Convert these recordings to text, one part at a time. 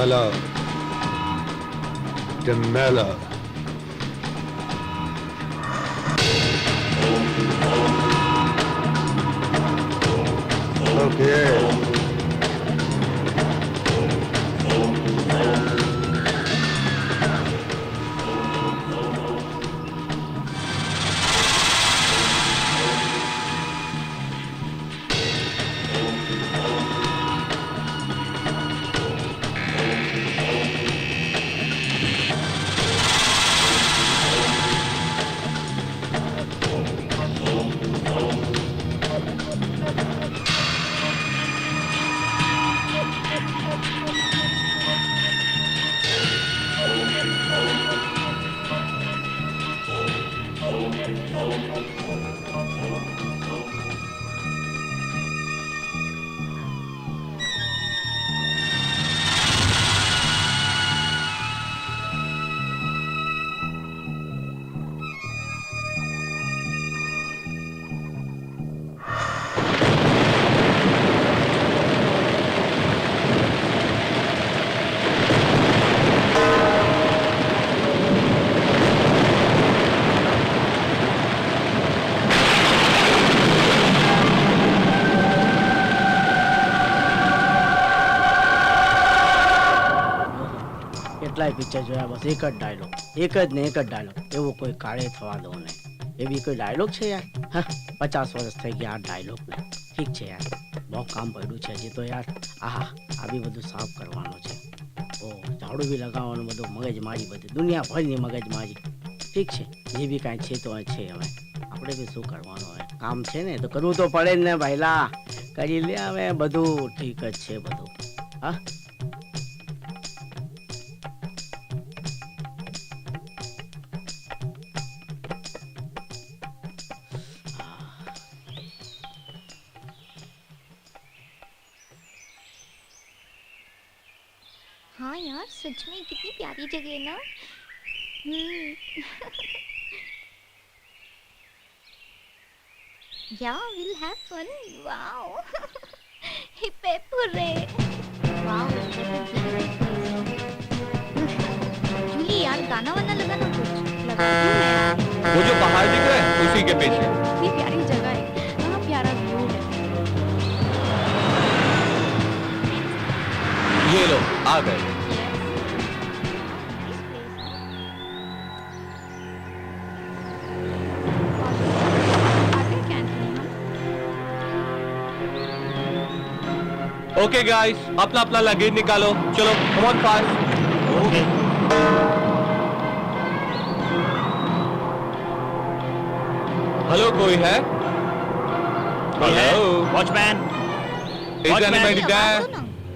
DeMello. DeMello. Okay. કેટલાય picture જોયા, બસ એક જ ડાયલોગ, એક જ ને એક જ ડાયલોગ. એવો કોઈ કાળે થવા દો નહીં. એવી કોઈ ડાયલોગ છે યાર? હા, 50 વર્ષ થઈ ગયા આ ડાયલોગને. ઠીક છે યાર, બહુ કામ પડ્યું છે હજી તો યાર. આહા, આ બી બધું સાફ કરવાનું છે. ઓ ઝાડુ બી લગાવવાનું, બધું મગજમારી, બધી દુનિયાભરની મગજમારી. ઠીક છે, જે બી કાંઈ છે તો છે. હવે આપણે બી શું કરવાનું? હવે કામ છે ને તો કરવું તો પડે જ ને ભાઈલા. કરી લે હવે, બધું ઠીક જ છે બધું. હા, हाँ यार, सच में कितनी प्यारी जगह है ना। Yeah, we'll have fun. Wow. हिप्पीपुरे. Wow, Jully यार, गाना वाना लगाना कुछ लगा दूं मैं यार। वो जो पहाड़ दिख रहा है उसी के पीछे। कितनी प्यारी जगह है, हाँ प्यारा व्यू है। ये लो, आ गए। ओके गाइस, अपना अपना लगेज निकालो, चलो come on fast. Okay. Hello, कोई है? Hello, watchman. Is anybody there?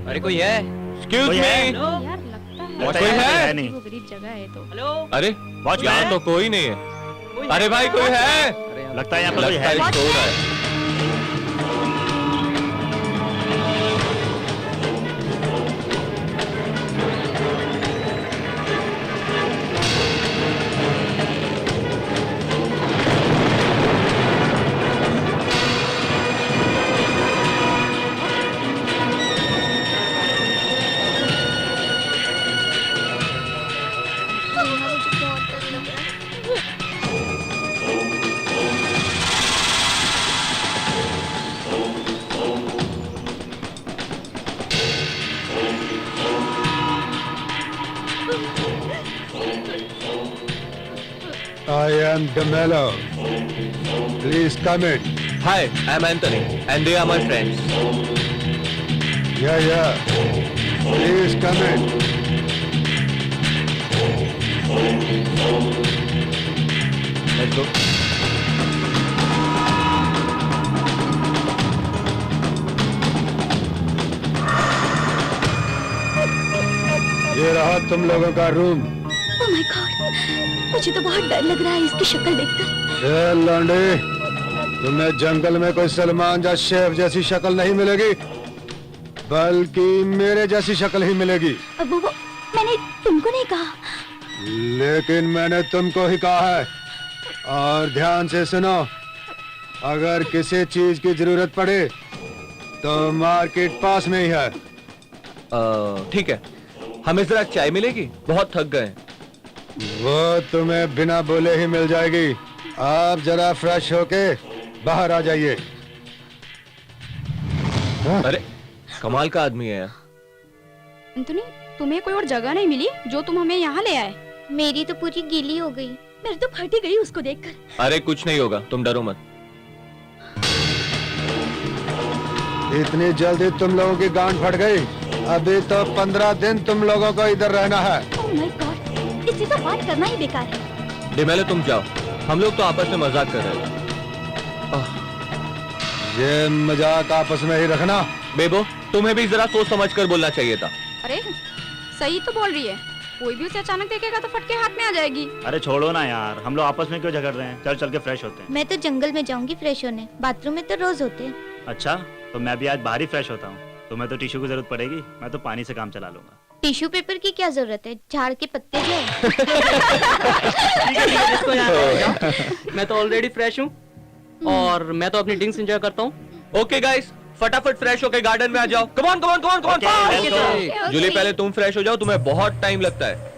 अरे कोई है? Excuse me. यार लगता है कोई है? वो गरीब जगह है तो। हेलो, अरे वॉचमैन। यहाँ तो कोई नहीं है। अरे भाई कोई है? लगता है यहाँ पर कोई लगता है। है सो रहा है। मुझे बहुत डर लग रहा है। I am DeMello. Please come in. Hi, I'm Anthony, and they are my friends. Yeah. Please come in. Let's go. ये रहा तुम लोगों का रूम। Oh my God, मुझे तो बहुत डर लग रहा है इसकी शक्ल देखकर। ए लौंडे, तुम्हें जंगल में कोई सलमान या शेफ जैसी शक्ल नहीं मिलेगी, बल्कि मेरे जैसी शक्ल ही मिलेगी। अब वो मैंने तुमको नहीं कहा। लेकिन मैंने तुमको ही कहा है। और ध्यान से सुनो, अगर किसी चीज की जरूरत पड़े तो मार्केट पास में ही है। ठीक है, हमें जरा चाय मिलेगी, बहुत थक गए। वो तुम्हें बिना बोले ही मिल जाएगी। आप जरा फ्रेश होके बाहर आ जाइए। अरे कमाल का आदमी है यार। एंथोनी, तुम्हें कोई और जगह नहीं मिली जो तुम हमें यहाँ ले आए? मेरी तो पूरी गीली हो गई। मेरी तो फट ही गई उसको देखकर। अरे कुछ नहीं होगा, तुम डरो मत। इतनी जल्दी तुम लोगों की गांड फट गई? अभी तो 15 दिन तुम लोगों को इधर रहना है। ओह माय गॉड, इससे तो बात करना ही बेकार है। डिमेलो तुम जाओ, हम लोग तो आपस में मजाक कर रहे थे। ये मजाक आपस में ही रखना। बेबो, तुम्हें भी जरा सोच समझ कर बोलना चाहिए था। अरे सही तो बोल रही है, कोई भी उसे अचानक देखेगा तो फटके हाथ में आ जाएगी। अरे छोड़ो ना यार, हम लोग आपस में क्यों झगड़ रहे हैं? चल चल के फ्रेश होते हैं। मैं तो जंगल में जाऊंगी फ्रेश होने, बाथरूम में तो रोज होते हैं। अच्छा, तो मैं भी आज बाहर ही फ्रेश होता हूँ। तुम्हें तो टिश्यू की जरूरत पड़ेगी, मैं तो पानी से काम चला लूंगा। टिश्यू पेपर की क्या जरूरत है, झाड़ के पत्ते जो है। इसको यहाँ ले जाओ। मैं तो ऑलरेडी फ्रेश हूँ और मैं तो अपनी ड्रिंक्स एंजॉय करता हूँ। ओके गाइस, फटाफट फ्रेश होके गार्डन में आ जाओ। Come on come on come on come on. Julie पहले तुम फ्रेश हो जाओ, तुम्हें बहुत टाइम लगता है।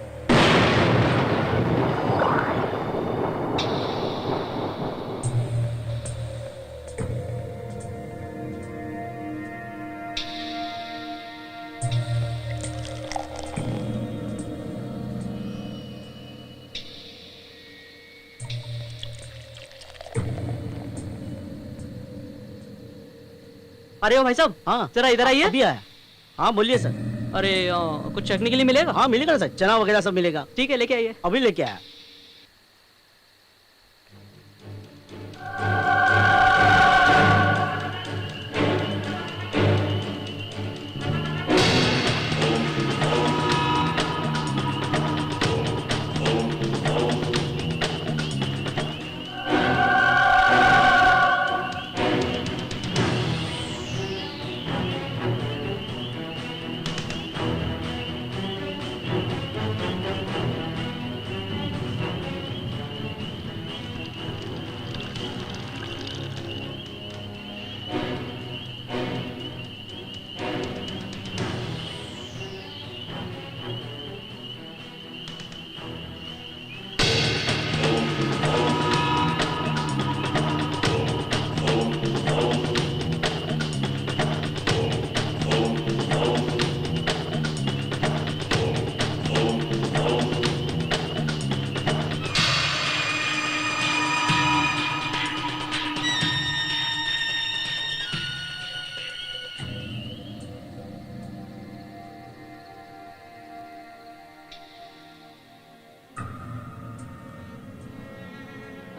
अरे ओ भाई साहब, हाँ जरा इधर आइए। अभी आया। हाँ बोलिए सर। अरे कुछ चखने के लिए मिलेगा? हाँ मिलेगा ना सर, चना वगैरह सब मिलेगा। ठीक है, लेके आइए। अभी लेके आया।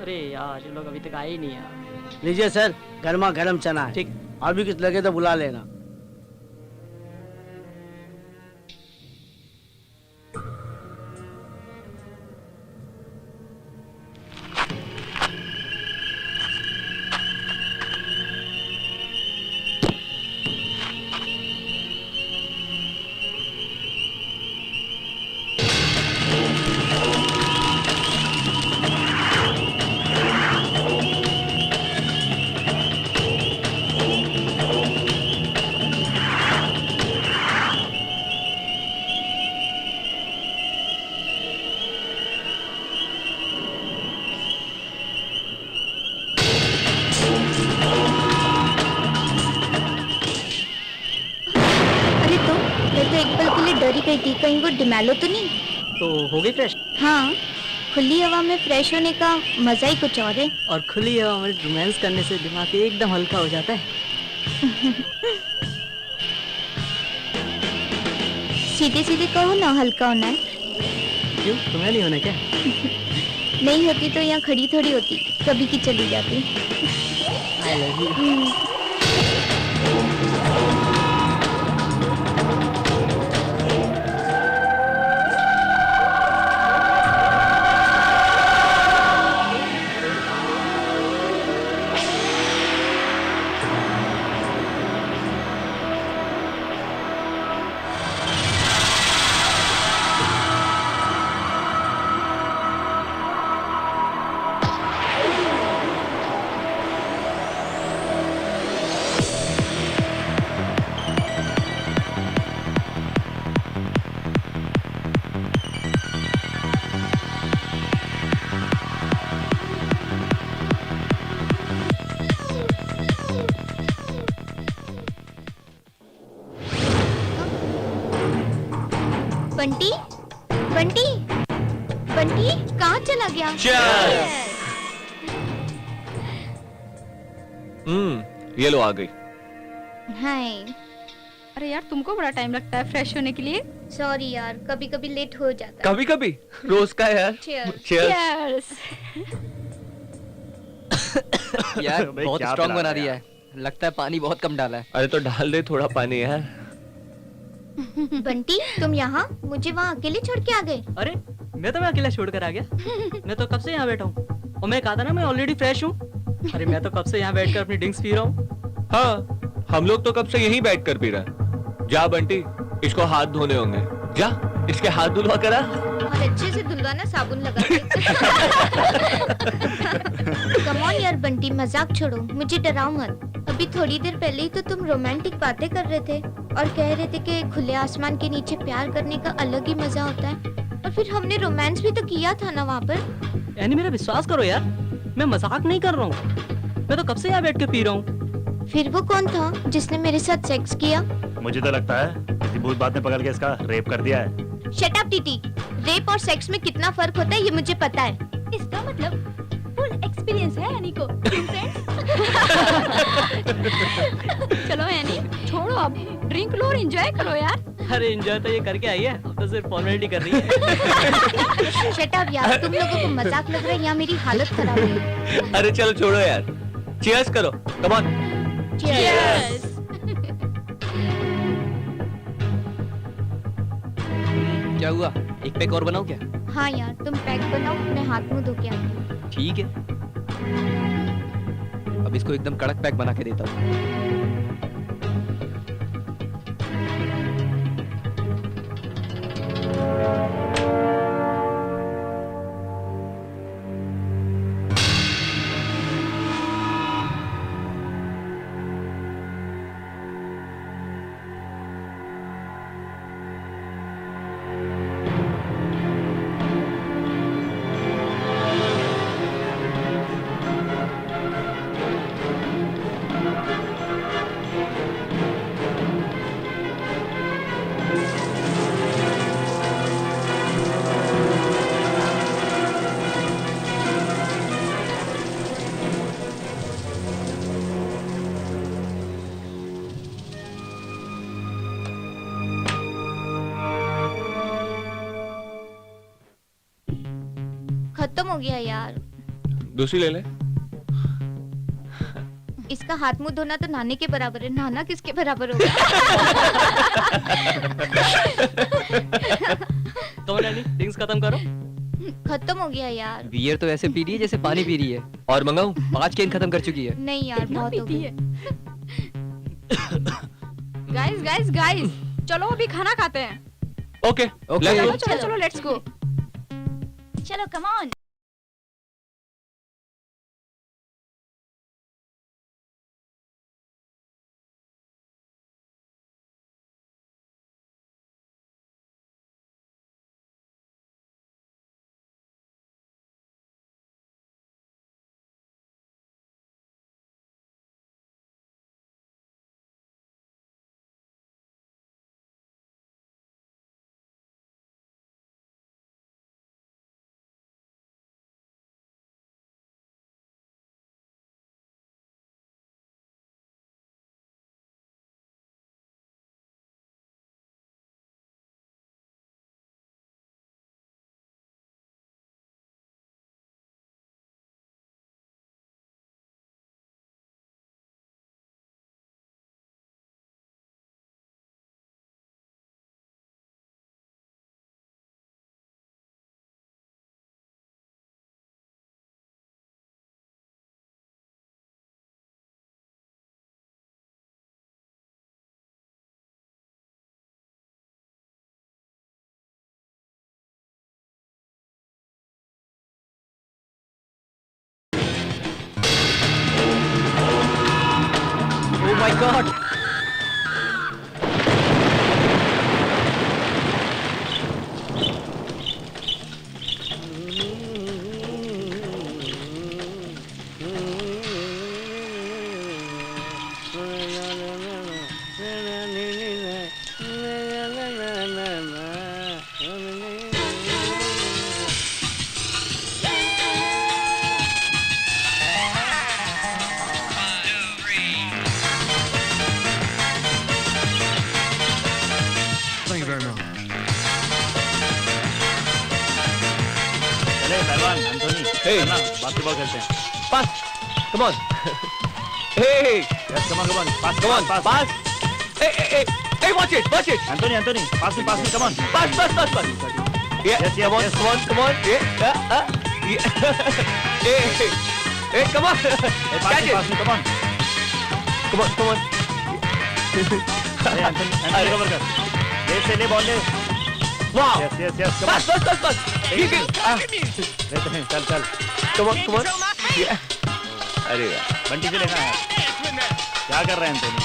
अरे यार, ये लोग अभी तक आए ही नहीं यार। लीजिए सर, गर्मा गर्म चना है। ठीक। और भी कुछ लगे तो बुला लेना। अरे तो मैं तो एक पल के लिए डर ही गई थी, कहीं वो डिमेलो तो नहीं। तो हो गई फ्रेश? हाँ, खुली हवा में फ्रेश होने का मजा ही कुछ और है। और खुली हवा में रोमांस करने से दिमाग एकदम हल्का हो जाता है। सीधे सीधे कहो ना, हल्का होना है। क्यों, तुम्हें नहीं होना क्या? नहीं होती तो यहाँ खड़ी थोड़ी होती, कभी की चली जाती। आई लव यू। बंटी बंटी बंटी कहाँ चला गया? Cheers! ये लो आ गई। हाय। अरे यार तुमको बड़ा टाइम लगता है फ्रेश होने के लिए। सॉरी यार, कभी कभी लेट हो जाता है। कभी कभी रोज का है यार। Cheers. Cheers. यार भाई, बहुत क्या स्ट्रांग पिला बना रहे दिया है। लगता है पानी बहुत कम डाला है। अरे तो डाल दे थोड़ा पानी यार। बंटी तुम यहाँ मुझे वहाँ अकेले छोड़ के आ गए? अरे मैं तो मैं अकेला छोड़कर आ गया। मैं तो कब से यहाँ बैठा हूँ और मैं कहा था ना मैं ऑलरेडी फ्रेश हूँ। अरे मैं तो कब से यहाँ बैठकर अपनी ड्रिंक्स पी रहा हूँ। हाँ हम लोग तो कब से यहीं बैठ कर पी रहे हैं। जा बंटी इसको हाथ धोने होंगे। जा इसके हाथ धुलवा करा। और अच्छे से धुलवाना साबुन लगा के। कम ऑन यार बंटी, मजाक छोड़ो, मुझे डराओ मत। अभी थोड़ी देर पहले ही तो तुम रोमांटिक बातें कर रहे थे और कह रहे थे कि खुले आसमान के नीचे प्यार करने का अलग ही मजा होता है। और फिर हमने रोमांस भी तो किया था ना वहाँ पर। यानी मेरा विश्वास करो यार, मैं मजाक नहीं कर रहा हूँ। मैं तो कब से यहाँ बैठ के पी रहा हूँ। फिर वो कौन था जिसने मेरे साथ सेक्स किया? मुझे तो लगता है किसी भूत बात ने पकड़ के इसका रेप कर दिया है। Shut up TT. रेप और सेक्स में कितना फर्क होता है ये मुझे पता है। इसका मतलब फुल एक्सपीरियंस है यानी को। चलो यानी छोड़ो अब, ड्रिंक लो और एंजॉय करो यार। अरे एंजॉय तो ये करके आई है, अब तो सिर्फ फॉर्मेलिटी कर रही है। शट अप यार, तुम लोगों को मजाक लग रहा है या मेरी हालत खराब है? अरे चलो छोड़ो यार। चीयर्स करो कम ऑन। Cheers. क्या हुआ, एक पैक और बनाओ क्या? हाँ यार तुम पैक बनाओ, मैं हाथ मुंह धो के आती हूँ। ठीक है, अब इसको एकदम कड़क पैक बना के देता हूँ। खत्म हो गया यार। दूसरी ले ले। इसका हाथ मुंह धोना तो नहाने के बराबर है, नहाना किसके बराबर होगा? तो नानी ड्रिंक्स खत्म करो। खत्म हो गया यार। बियर तो ऐसे पी रही है जैसे पानी पी रही है। और मंगाऊं? 5 कैन खत्म कर चुकी है। नहीं यार बहुत हो गई। गाइस गाइस गाइस, चलो अभी खाना खाते हैं। Okay okay. let's go. चलो चलो चलो लेट्स गो। चलो come on. Oh my God! Hey. चलना बास्केटबॉल खेलते हैं pass come on hey yes come on pass come on pass a watch it Antony pass में कम ऑन पास ये Yes, yes, yes. Come on ये come on catch it pass में come on come on अरे Antony cover कर ले ball ले wow yes come on बस लेते हैं चल कम ऑन अरे यार बंटी से लेना है क्या कर रहे हैं एंटोनी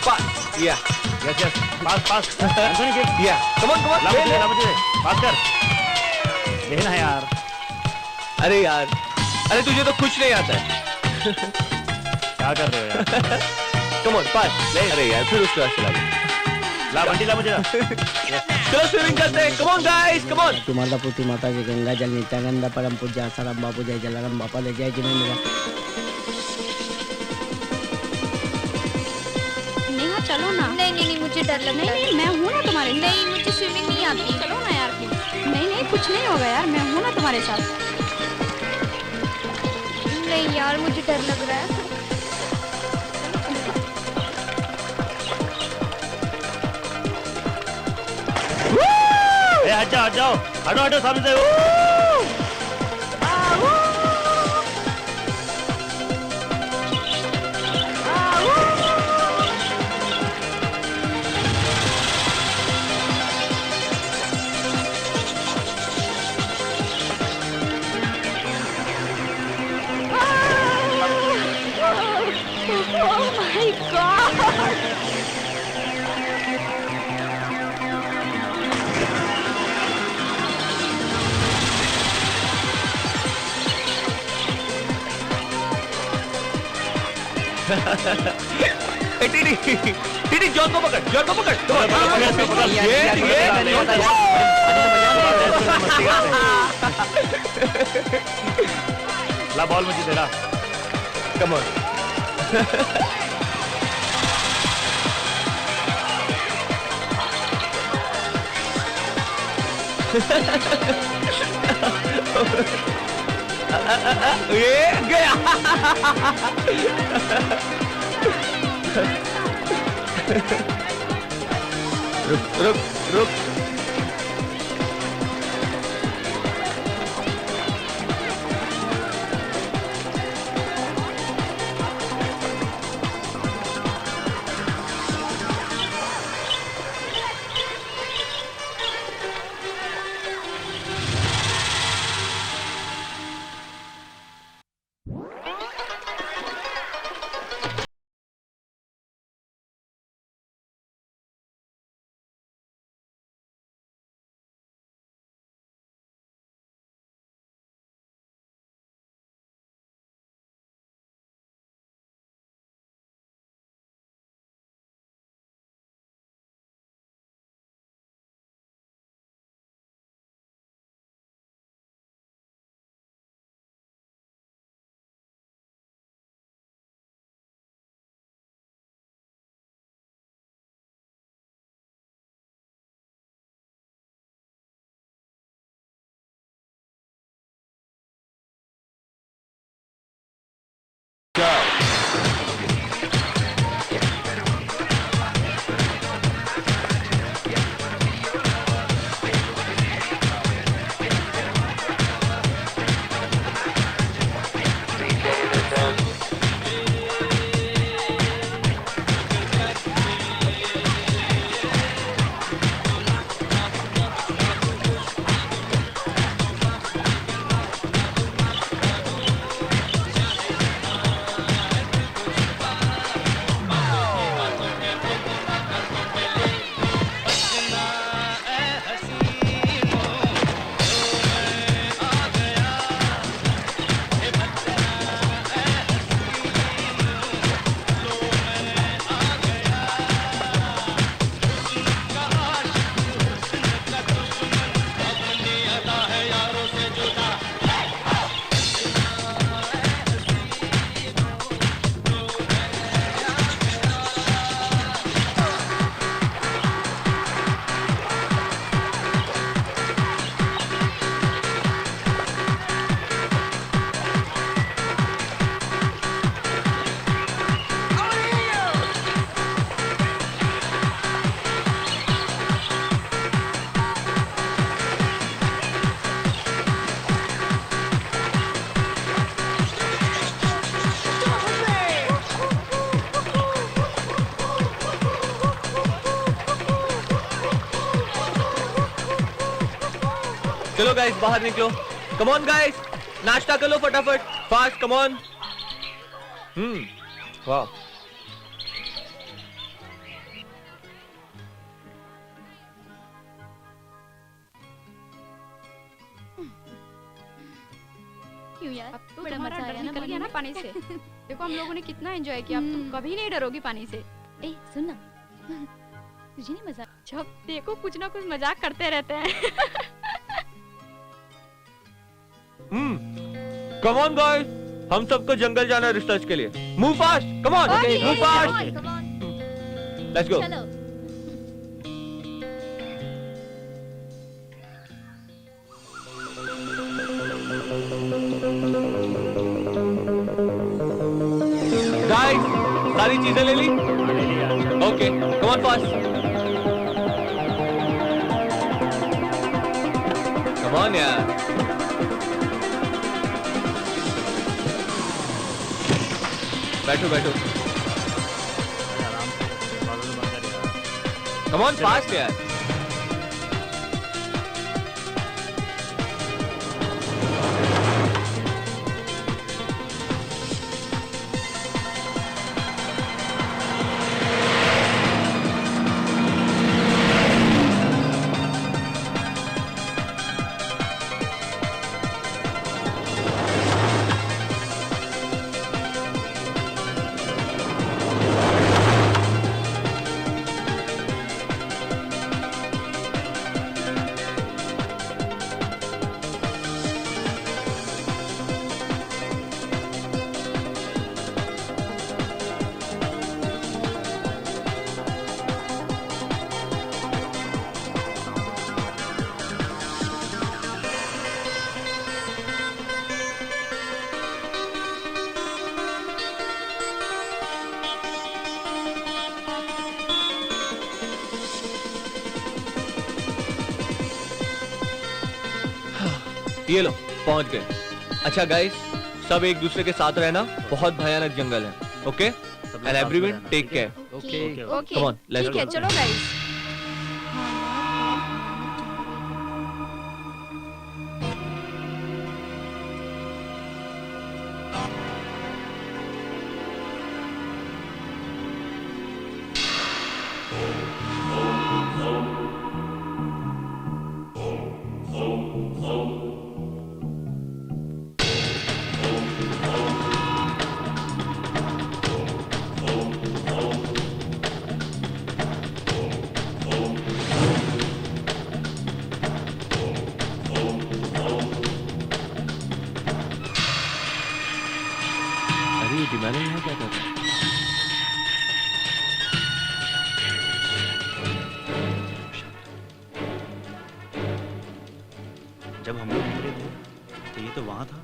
पास या यस पास एंटोनी के या कम ऑन ला मुझे पास कर लेना है यार अरे यार अरे तुझे तो कुछ नहीं आता है क्या कर रहे हो यार कम ऑन पास ले अरे यार फिर उसके पास चला गया ला बंटी ला मुझे ला चलो स्विमिंग करते हैं come on guys come on तुम्हाला पुती माता जी गंगा जल नित्यानंद परम पूज्य आसाराम बापू जय जलाराम बापा ले जय जिनेंद्र नेहा चलो ना नहीं मुझे डर लग रहा है। नहीं मैं हूँ ना तुम्हारे साथ। नहीं मुझे स्विमिंग नहीं आती। चलो ना यार प्लीज नहीं कुछ नहीं होगा यार मैं हूँ ना तुम्हारे साथ नहीं यार मुझे डर लग रहा है। हट जाओ हटो सामने से Oh my God! TT John को पकड़ ला बॉल मुझे दे रहा कम ऑन ये गया रुक चलो गाइस बाहर निकलो. कम ऑन गाइस, नाश्ता कर लो फटाफट. Fast, come on. वाह. क्यों यार? अब तो बड़ा तुम्हारा मजा डर आया ना निकल गया पानी ना में। पानी से. देखो हम लोगों ने कितना एंजॉय किया. अब तुम कभी नहीं डरोगी पानी से. ए सुन ना, तुझे नहीं मजा? जब देखो कुछ ना कुछ मजाक करते रहते हैं. कम ऑन गाइस, हम सबको जंगल जाना है रिसर्च के लिए. Move fast, come on, move fast. Come on, let's go. चलो. गाइस, सारी चीजें ले ली? ले लिया. Okay, come on fast. Come on यार. बैठो बैठो. अरे आराम से. दरवाजा तो बंद कर यार. कम ऑन फास्ट यार. ये लो, पहुंच गए. अच्छा गाइस, सब एक दूसरे के साथ रहना. बहुत भयानक जंगल है. ओके, सब लोग एंड साथ एवरीवन में टेक रहना, care. Okay. Okay. Come on, let's ठीक है, go. चलो गाइस. अरे ये डिमांड यहाँ क्या कर रहा है? जब हम लोग निकले थे तो ये तो वहाँ था.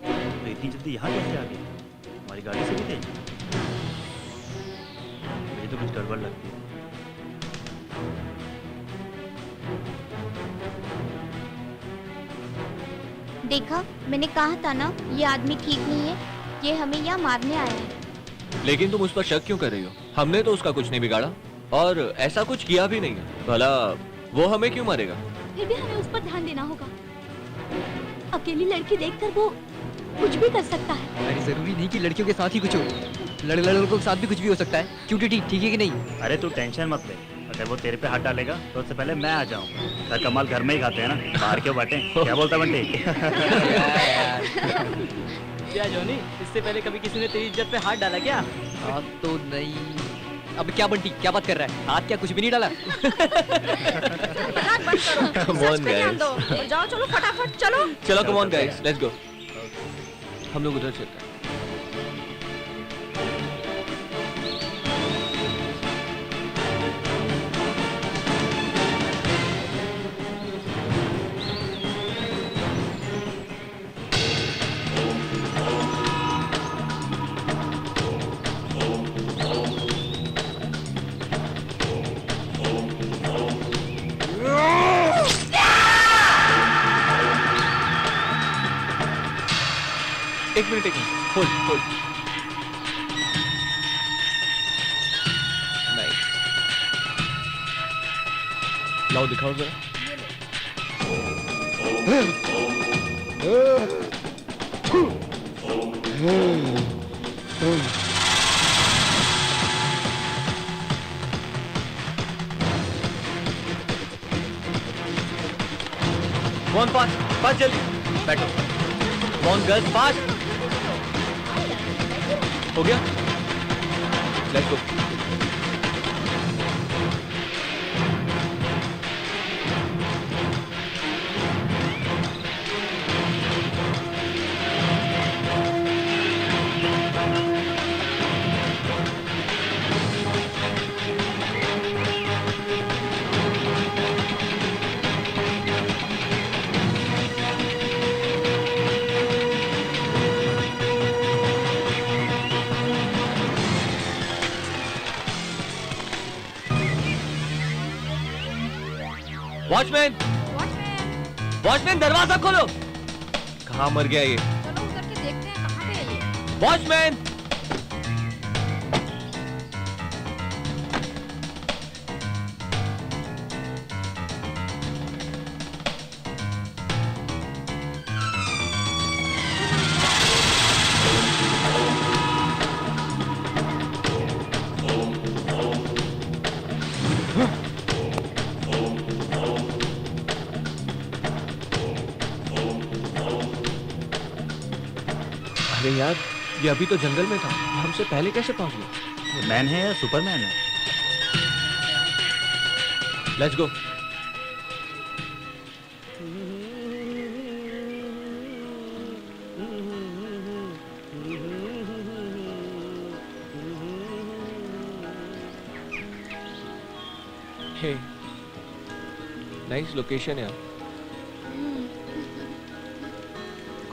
तो इतनी जल्दी यहाँ कैसे आ गए? हमारी गाड़ी से भी थे. मुझे तो कुछ गड़बड़ लगती है. देखा, मैंने कहा था ना, ये आदमी ठीक नहीं है. ये हमें यहाँ मारने आया है. लेकिन तुम उस पर शक क्यों कर रही हो? हमने तो उसका कुछ नहीं बिगाड़ा और ऐसा कुछ किया भी नहीं है. भला वो हमें क्यों मारेगा? फिर भी हमें उस पर ध्यान देना होगा. अकेली लड़की देखकर वो कुछ भी कर सकता है. अरे जरूरी नहीं कि लड़कियों के साथ ही कुछ हो. लड़कों के साथ भी कुछ भी हो सकता है. क्यों टीटी, ठीक है कि नहीं? अरे तू टेंशन मत ले. अगर वो तेरे पे हाथ डालेगा तो उससे पहले मैं आ जाऊँ. सर कमाल घर में ही खाते हैं ना, बाहर क्यों बांटे? क्या बोलता बंटी? क्या जॉनी, इससे पहले कभी किसी ने तेरी इज्जत पे हाथ डाला क्या? हाथ तो नहीं. अब क्या बंटी, क्या बात कर रहा है? हाथ क्या कुछ भी नहीं डाला? मजाक बंद करो. Come सच on, पे ध्यान guys. दो. और जाओ, चलो फटाफट चलो. चलो come on guys, let's go. हम लोग उधर चलते हैं. एक मिनट होल्ड होल्ड. नाइस. लाओ दिखाओ जरा. कौन फास्ट फास्ट जल्दी बैठो कौन गर्ल्स फास्ट हो गया लेट्स गो वॉचमैन वॉचमैन दरवाजा खोलो कहाँ मर गया ये चलो उतर के देखते हैं कहाँ पे है ये। वॉचमैन अरे यार ये अभी तो जंगल में था हमसे पहले कैसे पहुंच गया मैन है या सुपरमैन है? Let's go hey nice location यार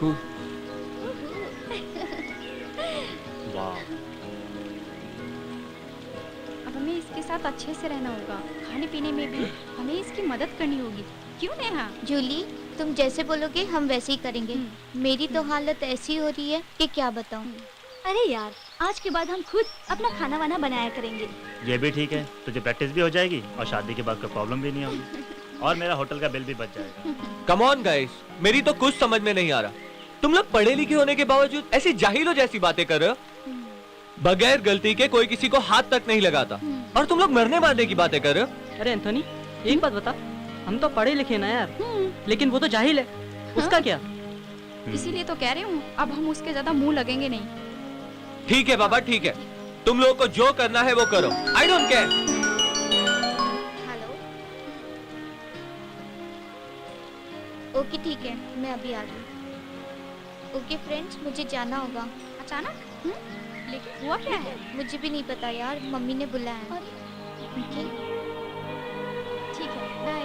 कूल अब हमें इसके साथ अच्छे से रहना होगा, खाने पीने में भी हमें इसकी मदद करनी होगी, क्यों नेहा? जूली, तुम जैसे बोलोगे हम वैसे ही करेंगे। मेरी तो हालत ऐसी हो रही है कि क्या बताऊं। अरे यार, आज के बाद हम खुद अपना खाना वाना बनाया करेंगे। ये भी ठीक है, तुझे प्रैक्टिस भी हो जाएगी और शादी के बाद कोई प्रॉब्लम भी नहीं होगी और मेरा होटल का बिल भी बच जाएगा। कम ऑन गाइस मेरी तो कुछ समझ में नहीं आ रहा तुम लोग पढ़े लिखे होने के बावजूद ऐसी जाहिलों जैसी बातें कर रहे हो बगैर गलती के कोई किसी को हाथ तक नहीं लगाता और तुम लोग मरने मारने की बातें कर रहे हो। अरे एंथोनी एक बात बता, हम तो पढ़े लिखे ना यार, लेकिन वो तो जाहिल है, उसका क्या? इसीलिए तो कह रही हूँ अब हम उसके ज्यादा मुंह लगेंगे नहीं। ठीक है बाबा ठीक है, तुम लोगों को जो करना है वो करो, I don't care. Hello, okay ठीक है, मैं अभी आ रही हूँ। ओके फ्रेंड्स, मुझे जाना होगा। अचानक? लेकिन हुआ क्या है? मुझे भी नहीं पता यार, मम्मी ने बुलाया है। ओके ठीक है, bye.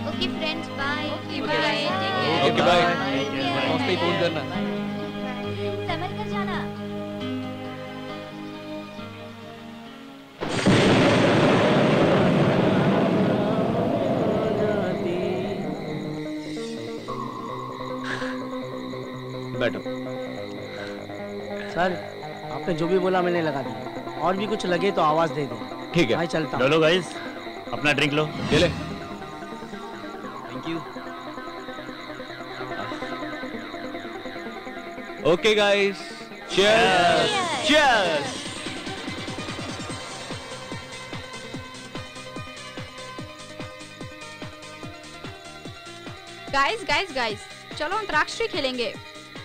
Okay friends, bye. Okay bye. Hostel ही फोन करना। संभल कर जाना। बैठो। सर आपने जो भी बोला मैंने लगा दिया, और भी कुछ लगे तो आवाज दे दे। ठीक है भाई चलता लो हूँ। लो गाइस, अपना ड्रिंक लो। ये ले। Thank you. Okay guys, cheers cheers. Guys guys guys, चलो अंतराक्षरी खेलेंगे।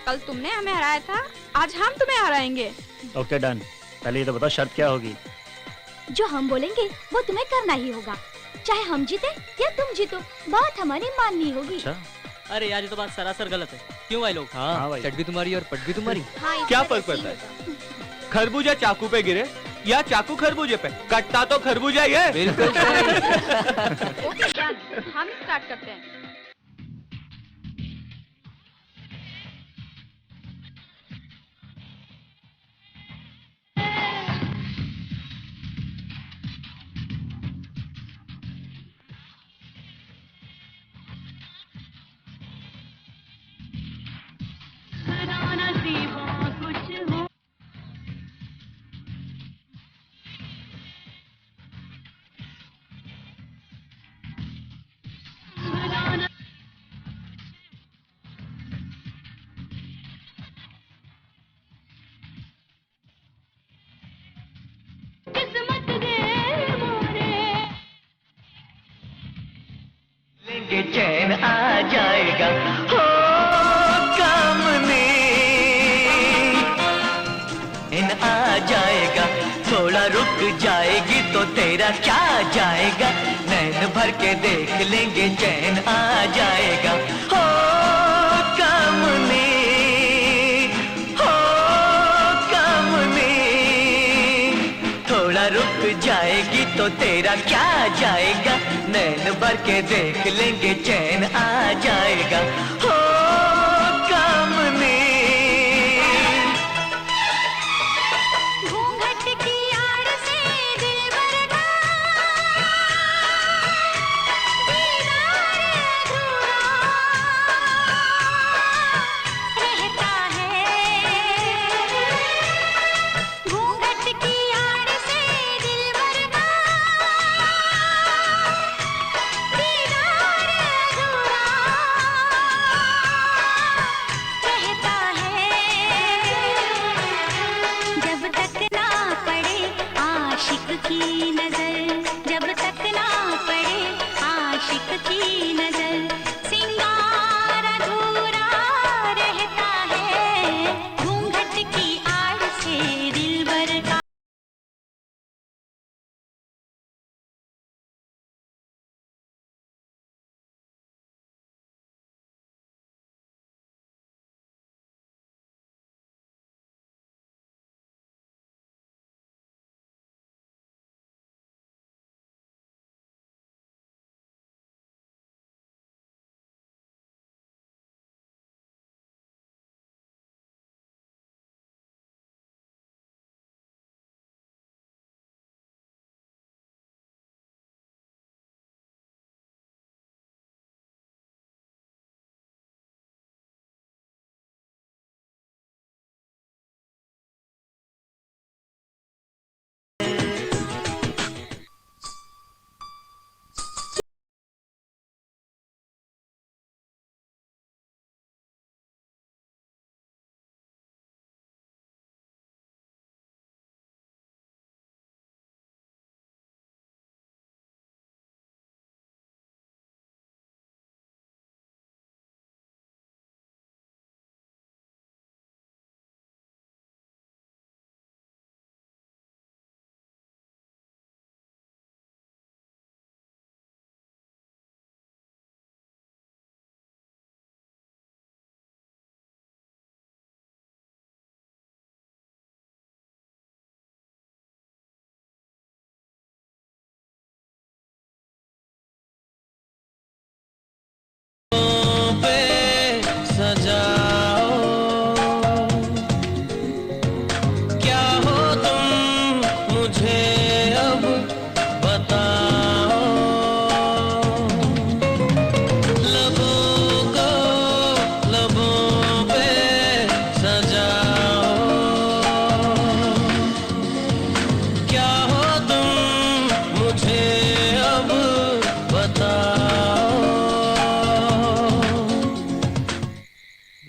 कल तुमने हमें हराया था, आज हम तुम्हें हराएंगे। Okay done. पहले ये तो बताओ शर्त क्या होगी? जो हम बोलेंगे वो तुम्हें करना ही होगा, चाहे हम जीते या तुम जीतो, बात हमारी माननी होगी। अच्छा, अरे यार ये तो बात सरासर गलत है, क्यों भाई लोग? हाँ हाँ भाई। चट भी तुम्हारी और पट भी तुम्हारी। हाँ, इस क्या बार फर्क ऐसे ही पड़ता है? होगा। खरबूजा चाकू पे गिरे या चाकू खरबूजे पे, कट्टा तो खरबूजा ही है। बिल्कुल ओके डन, हम स्टार्ट करते हैं। चैन आ जाएगा। हो कामनी चैन आ जाएगा, थोड़ा रुक जाएगी तो तेरा क्या जाएगा, नैन भर के देख लेंगे चैन आ जाएगा। हो कामनी, हो कामनी, थोड़ा रुक जाएगी तो तेरा क्या जाएगा, नैन भर के देख लेंगे चैन आ जाएगा। हो कामनी। घूंघट की आड़ से दिलबर का दीदार अधूरा रहता है। घूंघट की आड़ से दिलबर का दीदार अधूरा रहता है। जब तक ना पड़े आशिक की नजर, जब तक ना पड़े आशिक की नजर, सिंगार अधूरा रहता है। घूंघट की आड़ से दिलबर का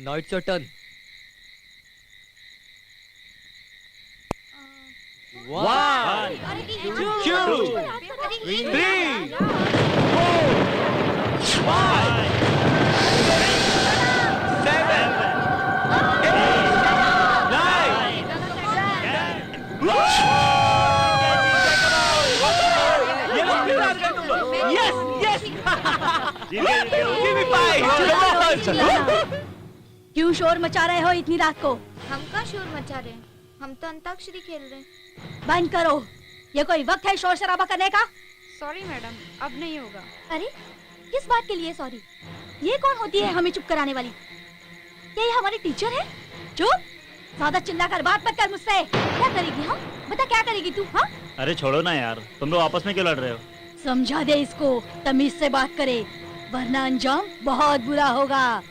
Now it's your turn. One, two, three, 4, 5, 7, 8, 9, ये लोग फिर आ गए तुम लोग। Yes, yes. Give me 5. Come on. क्यों शोर मचा रहे हो इतनी रात को? हम का शोर मचा रहे हैं, हम तो अंताक्षरी खेल रहे हैं। बंद करो, ये कोई वक्त है शोर शराबा करने का? सॉरी मैडम, अब नहीं होगा। अरे किस बात के लिए सॉरी? ये कौन होती है हमें चुप कराने वाली? क्या ये हमारी टीचर है? चुप, ज्यादा चिल्लाकर बात मत कर मुझसे। क्या करेगी? हाँ बता, क्या करेगी तू? हाँ अरे छोड़ो ना यार, तुम लोग आपस में क्यों लड़ रहे हो? समझा दे इसको, तमीज से बात करे, वरना अंजाम बहुत बुरा होगा।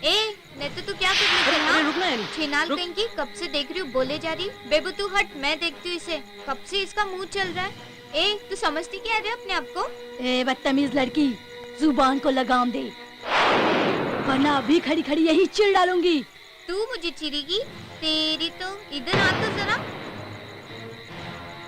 नहीं तो तू क्या करने चला? रुकना है, छिनाल कहीं की, कब से देख रही हूँ बोले जा रही। बेबू तू हट, मैं देखती हूँ इसे, कब से इसका मुंह चल रहा है। तू समझती क्या है अपने आप को? बदतमीज लड़की, जुबान को लगाम दे, वरना अभी खड़ी खड़ी यही चिढ़ डालूंगी। तू मुझे चिढ़ेगी? तेरी तो, इधर आ तो जरा।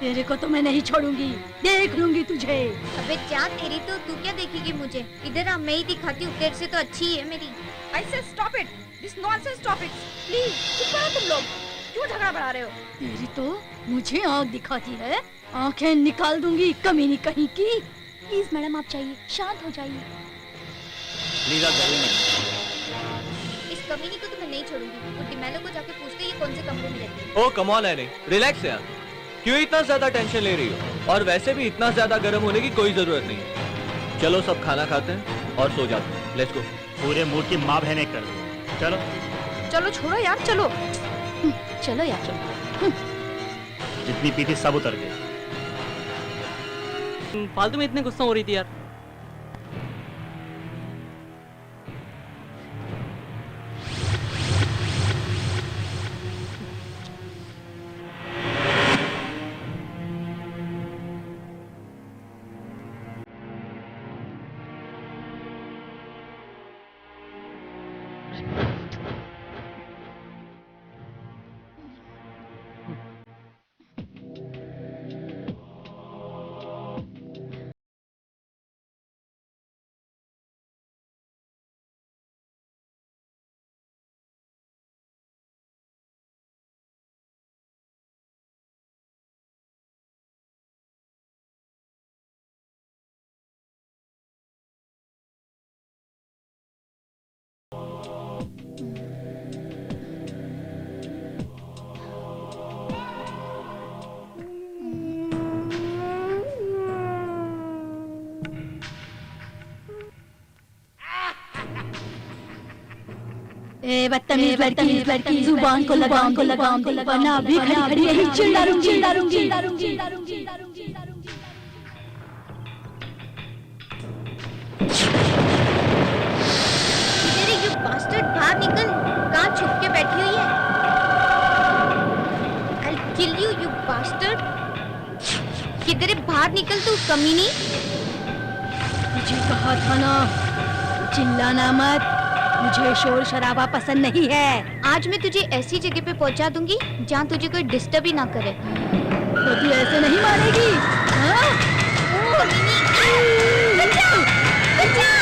तेरे को तो मैं नहीं छोड़ूंगी, देख लूंगी तुझे। अबे जा तेरी तो, तू क्या देखेगी मुझे? इधर आ, मैं ही दिखाती हूँ, तेरे से तो अच्छी ही है मेरी। I said stop it. This nonsense stop it. Please, चुप करो तुम लोग। क्यों झगड़ा बढ़ा रहे हो? तेरी तो मुझे आँख दिखाती है, आँखें निकाल दूंगी कमीनी कहीं की। प्लीज मैडम आप जाइए, शांत हो जाइए। प्लीज आप जाइए मैडम। इस कमीनी को तो मैं नहीं छोड़ूंगी। वो डिमेलो को जाके पूछते ये कौन से कमरे में रहती है। ओ कम ऑन एनी, रिलैक्स यार। क्यों इतना ज्यादा टेंशन ले रही हो? और वैसे भी इतना ज्यादा गर्म होने की कोई जरूरत नहीं है। चलो सब खाना खाते हैं और सो जाते हैं। Let's go. पूरे मूड की माँ बहने कर दो। चलो चलो छोड़ो यार, चलो। चलो यार चलो। जितनी पी थी सब उतर गई। फालतू में इतने गुस्सा हो रही थी यार। ए बदतमीज लड़की, जुबान को लगाम वरना अभी खड़ी यही चिल्लाऊंगी। तेरी यू बास्टर्ड, बाहर निकल। कहाँ छुप के बैठी हुई है? I'll kill you, you bastard। किधर है? बाहर निकल तू कमीनी। मुझे कहा था ना, चिल्लाना मत। मुझे शोर शराबा पसंद नहीं है। आज मैं तुझे ऐसी जगह पे पहुंचा दूंगी जहाँ तुझे कोई डिस्टर्ब ही ना करे। तो तू ऐसे नहीं मानेगी, हाँ? बचाओ! बचाओ!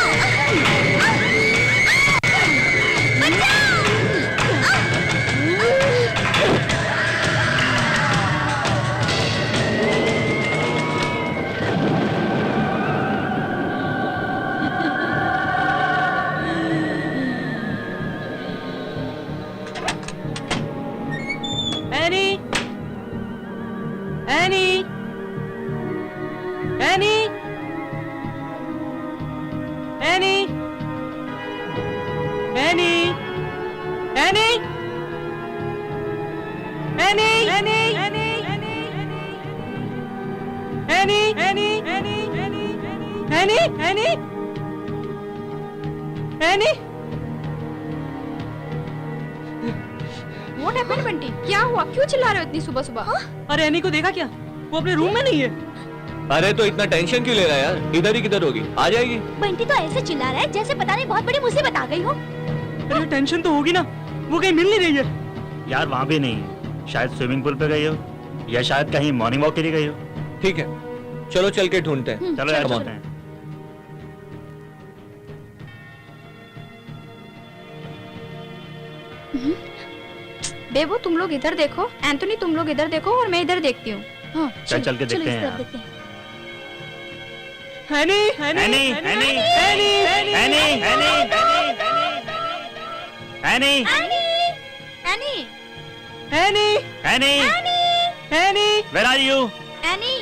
What happened, Bunty? क्या हुआ? क्यों चिल्ला रहे हो इतनी सुबह सुबह? अरे एनी को देखा क्या? वो अपने रूम में नहीं है। अरे तो इतना टेंशन क्यों ले रहा है यार? इधर ही किधर होगी, आ जाएगी। बंटी तो ऐसे चिल्ला रहा है जैसे पता नहीं बहुत बड़ी मुसीबत आ गई हो। अरे टेंशन तो होगी ना, वो कहीं मिल नहीं रही है। यार वहाँ भी नहीं, शायद स्विमिंग पूल पे गई हो या शायद कहीं मॉर्निंग वॉक के लिए गई हो। ठीक है, चलो चल के ढूंढते हैं। चलो यार Come on. चलते हैं। बेबो तुम लोग इधर देखो, एंथोनी तुम लोग इधर देखो और मैं इधर देखती हूँ। हाँ, चल के देखते हैं यार। Annie Annie Annie Annie Annie Annie Annie, Annie Annie Annie where are you? Annie,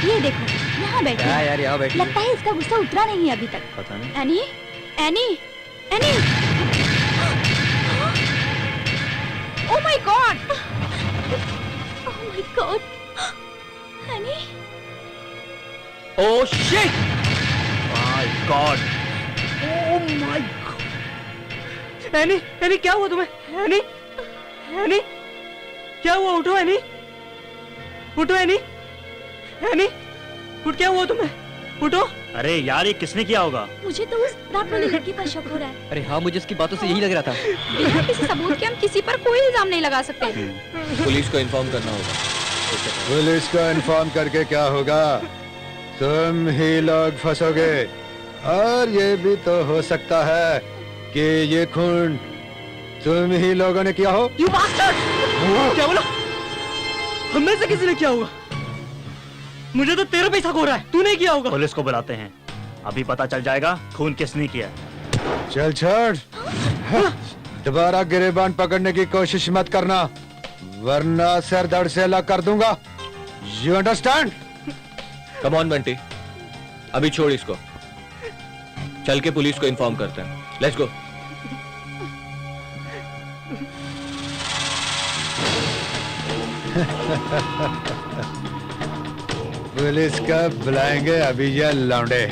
ये देखो यहाँ बैठी क्या है। यार यहाँ बैठी लगता है इसका गुस्सा उतरा नहीं है अभी तक। पता नहीं। Any, Annie, any. Oh my God! Oh my God! Honey? Oh shit! My God. Oh my God. Any any क्या हुआ तुम्हें? एनी एनी क्या हुआ? उठो एनी, उठो एनी, एनी उठ, क्या हुआ तुम्हें? उठो। अरे यार ये किसने किया होगा? मुझे तो उस रात वाली लड़की पर शक हो रहा है। अरे हाँ, मुझे उसकी बातों से यही लग रहा था। बिना किसी सबूत के हम किसी पर कोई इल्जाम नहीं लगा सकते। पुलिस को इन्फॉर्म करना होगा। पुलिस को इन्फॉर्म करके क्या होगा? तुम ही लोग फंसोगे। और ये भी तो हो सकता है कि ये खून तुम ही लोगों ने किया हो। You bastard! क्या बोला? हम में से किसी ने किया होगा? मुझे तो तेरे पे शक हो रहा है, तूने किया होगा। पुलिस को बुलाते हैं, अभी पता चल जाएगा खून किसने किया। चल छोड़, दोबारा गिरेबान पकड़ने की कोशिश मत करना, वरना सर दर्द से अलग कर दूंगा। You understand? Come on Bunty, अभी छोड़ इसको, चल के पुलिस को इन्फॉर्म करते हैं। Let's go. पुलिस का बुलाएंगे अभी ये लौंडे।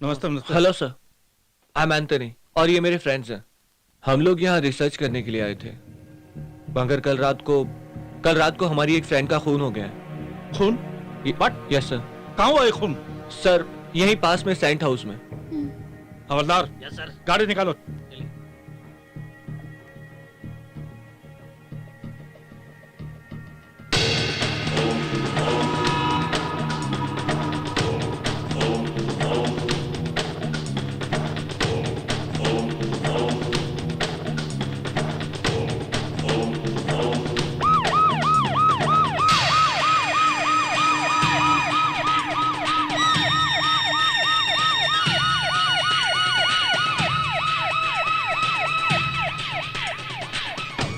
नमस्ते। Hello sir, I am Anthony और ये मेरे फ्रेंड्स हैं। हम लोग यहाँ रिसर्च करने के लिए आए थे, मगर कल रात को हमारी एक फ्रेंड का खून हो गया है। खून? But yes sir. कहाँ हुआ ये खून? सर यहीं पास में सेंट हाउस में। हवलदार, यस सर। गाड़ी निकालो।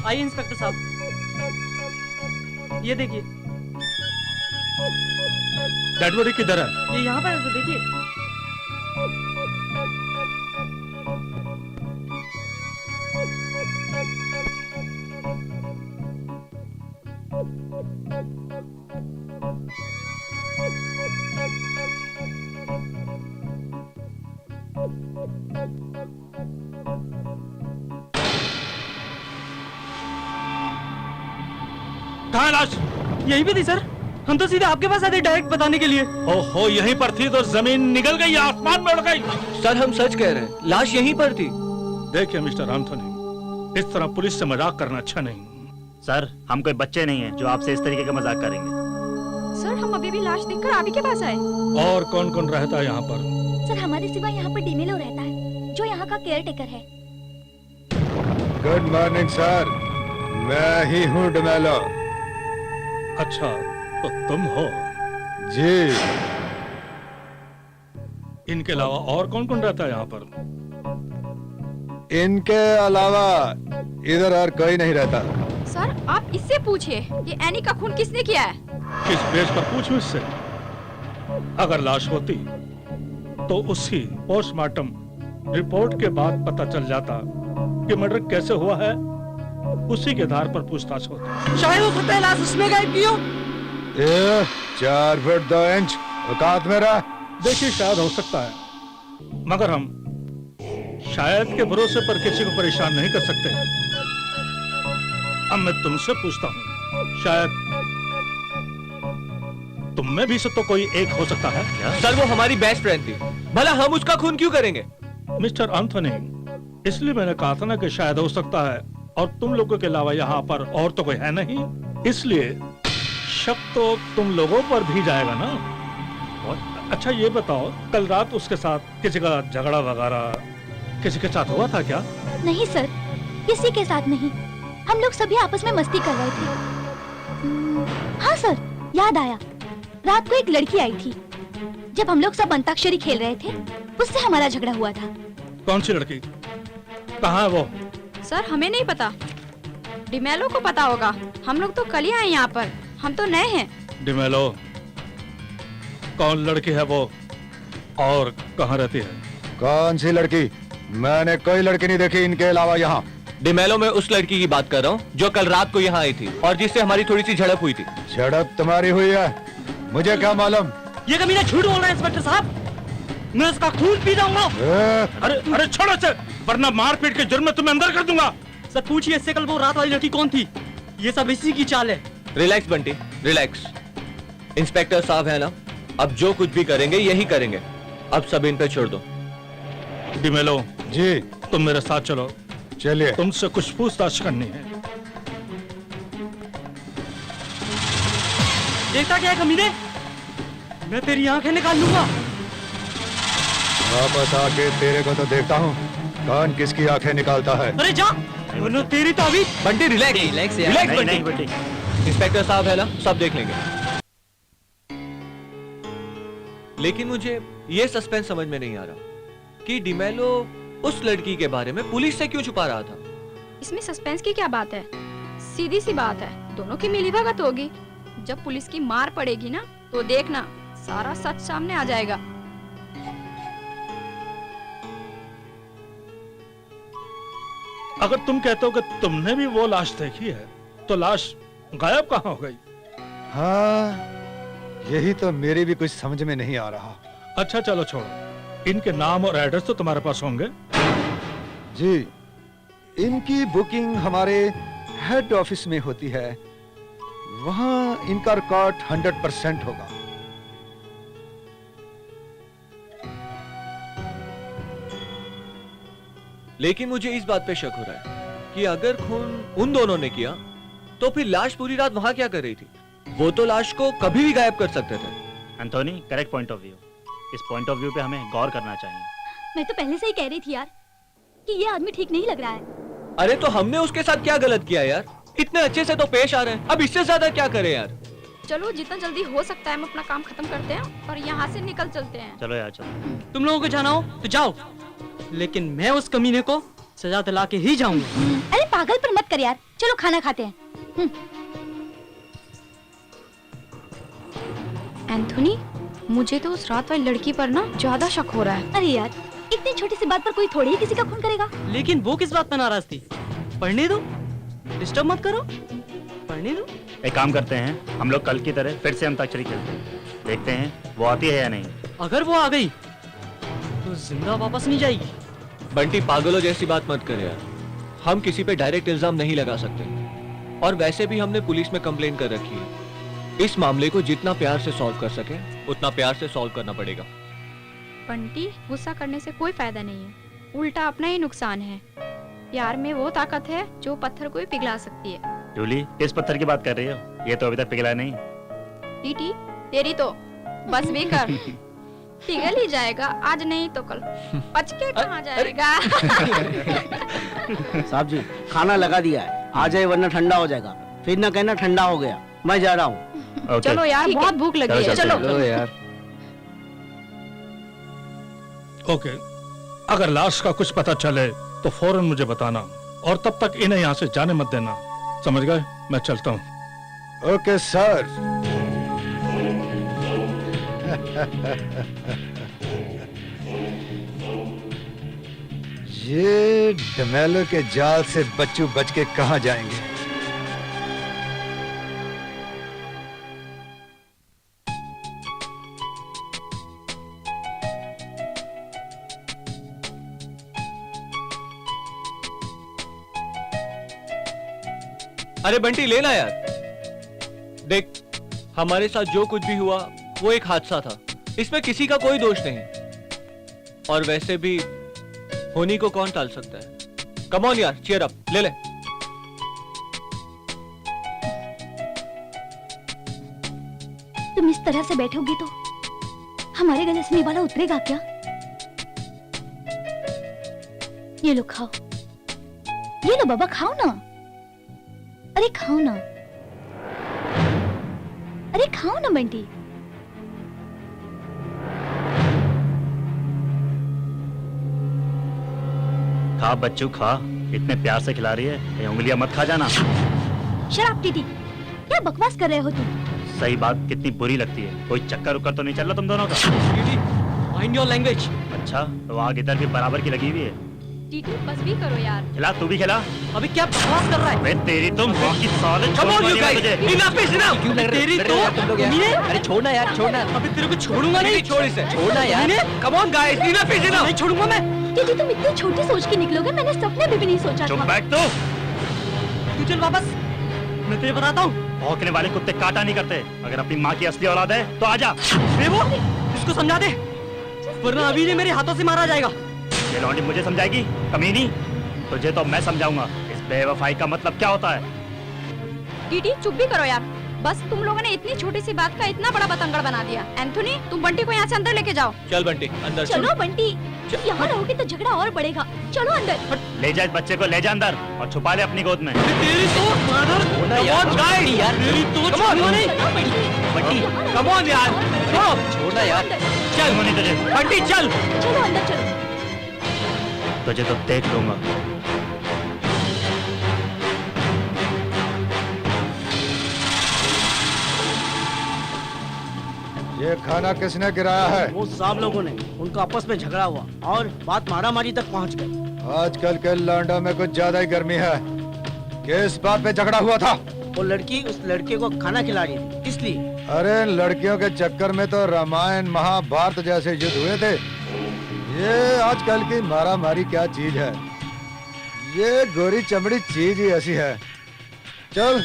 आइए इंस्पेक्टर साहब, ये देखिए। डेड बॉडी किधर है? ये यहाँ पर है सर, देखिए। कहाँ है लाश? यही भी थी सर, हम तो सीधे आपके पास आते डायरेक्ट बताने के लिए। ओहो, यहीं पर थी तो जमीन निकल गई, आसमान में उड़ गई। सर हम सच कह रहे हैं, लाश यहीं पर थी। देखिए मिस्टर एंथनी, इस तरह पुलिस से मजाक करना अच्छा नहीं। सर हम कोई बच्चे नहीं हैं जो आपसे इस तरीके का मजाक करेंगे। सर हम अभी भी लाश देखकर आप ही के पास आए। और कौन कौन रहता है यहाँ पर? सर हमारे सिवा यहाँ पर डीमेलो रहता है, जो यहाँ का केयर टेकर है। गुड मॉर्निंग सर, मैं ही हूँ डमेलो। अच्छा, तो तुम हो? जी। इनके अलावा और कौन कौन रहता है यहाँ पर? इनके अलावा इधर और कोई नहीं रहता। सर आप इससे पूछिए, ये एनी का खून किसने किया है? किस बेस पर पूछूं इससे? अगर लाश होती तो उसी पोस्टमार्टम रिपोर्ट के बाद पता चल जाता कि मर्डर कैसे हुआ है, उसी के आधार पर पूछताछ होती। शायद हो सकता है लाश उसमें गायब की हो। 4 फुट 2 इंच औकात मेरा। देखिए शायद हो सकता है, मगर हम शायद के भरोसे पर किसी को परेशान नहीं कर सकते। अब मैं तुमसे पूछता हूँ, शायद तुम में भी से तो कोई एक हो सकता है क्या? सर वो हमारी बेस्ट फ्रेंड थी, भला हम उसका खून क्यों करेंगे? मिस्टर एंथनी, इसलिए मैंने कहा था ना कि शायद हो सकता है, और तुम लोगों के अलावा यहाँ पर और तो कोई है नहीं, इसलिए शक तो तुम लोगों पर भी जाएगा ना। अच्छा ये बताओ, कल रात उसके साथ किसी का झगड़ा वगैरह किसी के साथ हुआ था क्या? नहीं सर, किसी के साथ नहीं, हम लोग सभी आपस में मस्ती कर रहे थे। हाँ सर, याद आया, रात को एक लड़की आई थी। जब हम लोग सब अंताक्षरी खेल रहे थे, उससे हमारा झगड़ा हुआ था। कौन सी लड़की? कहाँ है वो? सर हमें नहीं पता, डिमेलो को पता होगा। हम लोग तो कल ही आए यहाँ पर, हम तो नए हैं। डिमेलो, कौन लड़की है वो और कहाँ रहती है? कौन सी लड़की? मैंने कोई लड़की नहीं देखी इनके अलावा यहाँ। डिमेलो में उस लड़की की बात कर रहा हूँ जो कल रात को यहाँ आई थी और जिससे हमारी थोड़ी सी झड़प हुई थी। झड़प तुम्हारी हुई है, मुझे क्या मालूम? ये कमीना झूठ बोल रहा है इंस्पेक्टर साहब, मैं उसका खून पी जाऊंगा। अरे अरे छोड़ो इसे, वरना मारपीट के जुर्म में तुम्हें अंदर कर दूंगा। सर पूछिए इससे कल वो रात वाली लड़की कौन थी? ये सब इसी की चाल है। Relax Bunty, relax. इंस्पेक्टर साहब है ना, अब जो कुछ भी करेंगे यही करेंगे। अब सब इन पे छोड़ दो। डिमेलो जी तुम मेरे साथ चलो, चलिए। तुमसे कुछ पूछताछ करनी है। देखता क्या है कमीने, मैं तेरी आंखें निकाल लूंगा। वापस आके तेरे को तो देखता हूँ कौन किसकी आंखें निकालता है। अरे जा, वरना तेरी तो अभी। बंटी रिलैक्स, रिलैक्स रिलैक्स नहीं नहीं बंटी। बेटी, इंस्पेक्टर साहब है ना, सब देख लेंगे। लेकिन मुझे ये सस्पेंस समझ में नहीं आ रहा कि डिमेलो उस लड़की के बारे में पुलिस से क्यों छुपा रहा था। इसमें सस्पेंस की क्या बात है? सीधी सी बात है, दोनों की मिलीभगत होगी। जब पुलिस की मार पड़ेगी ना तो देखना सारा सच सामने आ जाएगा। अगर तुम कहते हो कि तुमने भी वो लाश देखी है तो लाश गायब कहाँ हो गई? हाँ, यही तो मेरी भी कुछ समझ में नहीं आ रहा। अच्छा चलो छोड़ो, इनके नाम और एड्रेस तो तुम्हारे पास होंगे। जी, इनकी बुकिंग हमारे हेड ऑफिस में होती है, वहां इनका रिकॉर्ड 100% होगा। लेकिन मुझे इस बात पे शक हो रहा है कि अगर खून उन दोनों ने किया तो फिर लाश पूरी रात वहां क्या कर रही थी? वो तो लाश को कभी भी गायब कर सकते थे। Anthony correct point of view. इस पॉइंट ऑफ व्यू पे हमें गौर करना चाहिए। मैं तो पहले से ही कह रही थी यार कि ये आदमी ठीक नहीं लग रहा है। अरे तो हमने उसके साथ क्या गलत किया यार? इतने अच्छे से तो पेश आ रहे हैं, अब इससे ज्यादा क्या करें यार? चलो जितना जल्दी हो सकता है हम अपना काम खत्म करते हैं और यहाँ से निकल चलते हैं। चलो यार चलो। तुम लोगों को जाना हो तो जाओ, लेकिन मैं उस कमीने को सजा दिला के ही जाऊंगा। अरे पागलपन मत कर यार, चलो खाना खाते हैं। एंथोनी, मुझे तो उस रात वाली लड़की पर ना ज्यादा शक हो रहा है। अरे यार, इतनी छोटी सी बात पर कोई थोड़ी ही किसी का खून करेगा। लेकिन वो किस बात पर नाराज थी? पढ़ने दो, डिस्टर्ब मत करो, पढ़ने दो। एक काम करते हैं, हम लोग कल की तरह फिर से अंताक्षरी खेलते हैं, देखते हैं वो आती है या नहीं। अगर वो आ गई तो जिंदा वापस नहीं जाएगी। बंटी पागलों जैसी बात मत कर यार, हम किसी पे डायरेक्ट इल्जाम नहीं लगा सकते, और वैसे भी हमने पुलिस में कंप्लेन कर रखी है। इस मामले को जितना प्यार से सॉल्व कर सके उतना प्यार से सॉल्व करना पड़ेगा। बंटी, गुस्सा करने से कोई फायदा नहीं है, उल्टा अपना ही नुकसान है। प्यार में वो ताकत है जो पत्थर को भी पिघला सकती है। जूली, किस पत्थर की बात कर रही हो? ये तो अभी तक पिघला नहीं। टीटी, तेरी तो बस भी कर, पिघल ही जाएगा, आज नहीं तो कल। पच के कहाँ जाएगा? साहब जी, खाना लगा दिया है, आ जाए वरना ठंडा हो जाएगा। फिर ना कहना ठंडा हो गया। मैं जा रहा हूँ। चलो यार, बहुत भूख लगी है, चलो। चलो यार। ओके, अगर लाश का कुछ पता चले तो फौरन मुझे बताना, और तब तक इन्हें यहाँ से जाने मत देना, समझ गए? मैं चलता हूँ। Okay sir. ये डमेलो के जाल से बच्चू बच के कहाँ जाएंगे? अरे बंटी लेना यार, देख हमारे साथ जो कुछ भी हुआ वो एक हादसा था, इसमें किसी का कोई दोष नहीं, और वैसे भी होनी को कौन टाल सकता है? कम ऑन यार, चीयर अप, ले ले। तुम इस तरह से बैठोगी तो हमारे गले से निवाला उतरेगा क्या? ये लो खाओ, ये लो बाबा, खाओ ना। अरे खाओ ना, अरे खाओ ना बंटी। खा बच्चू खा, इतने प्यार से खिला रही है, ये उंगलियां मत खा जाना। शराब टीटी, क्या बकवास कर रहे हो तुम? सही बात कितनी बुरी लगती है। कोई चक्कर उक्कर तो नहीं चल रहा तुम दोनों का? Mind your language. अच्छा, तो आग इधर भी बराबर की लगी हुई है। टीटी बस भी करो यार। खिला, तू भी खिला। अभी क्या बकवास कर रहा है? अबे तेरी तो माँ की साले Come on, you छोड़ guys! तुझे। Enough is enough! क्यों लड़ तेरी लड़ तो रहे हो यार तुम लोग यार? मीने? अरे छोड़ना यार, छोड़ना। अभी तेरे को छोड़ूंगा नहीं। छोड़ इसे। छोड़ना यार। मीने? Come on, guys! Enough is enough! नहीं छोड़ूंगा मैं। दीदी तुम इतनी छोटी सोच के निकलोगे, मैंने सपने में भी नहीं सोचा चुप था। बैठ तू। तू चल वापस। मैं तुझे बताता हूँ। भौंकने वाले कुत्ते काटा नहीं करते। अगर अपनी माँ की असली औलाद है तो आजा। बेबो, इसको समझा दे, वरना अभी ये मेरे हाथों से मारा जाएगा। ये लौंडी मुझे समझाएगी? कमीनी, तुझे तो मैं समझाऊंगा इस बेवफाई का मतलब क्या होता है। टीटी चुप भी करो यार। बस तुम लोगों ने इतनी छोटी सी बात का इतना बड़ा बतंगड़ बना दिया। एंथोनी, तुम बंटी को यहाँ से अंदर लेके जाओ। चल बंटी, अंदर चल। चलो बंटी, यहाँ रहोगे तो झगड़ा और बढ़ेगा। चलो अंदर। ले जा इस बच्चे को, ले जा अंदर और छुपा ले अपनी गोद में। तेरी तो माधर। छोड़ना यार, on, guys! यार। तेरी तो छोड़ूंगा नहीं। चलो बंटी, बंटी, Come on, यार! Stop! छोड़ना यार। चल मुनी तुझे, बंटी चल! चलो अंदर चलो। तुझे तो देख लूंगा। ये खाना किसने गिराया है? वो साहब लोगों ने, उनका आपस में झगड़ा हुआ और बात मारामारी तक पहुंच गई। आजकल के लौंडों में कुछ ज्यादा ही गर्मी है। किस बात पे झगड़ा हुआ था? वो लड़की उस लड़के को खाना खिला रही थी, इसलिए। अरे लड़कियों के चक्कर में तो रामायण महाभारत जैसे युद्ध हुए थे। ये आजकल की मारामारी क्या चीज है? ये गोरी चमड़ी चीज ही ऐसी है। चल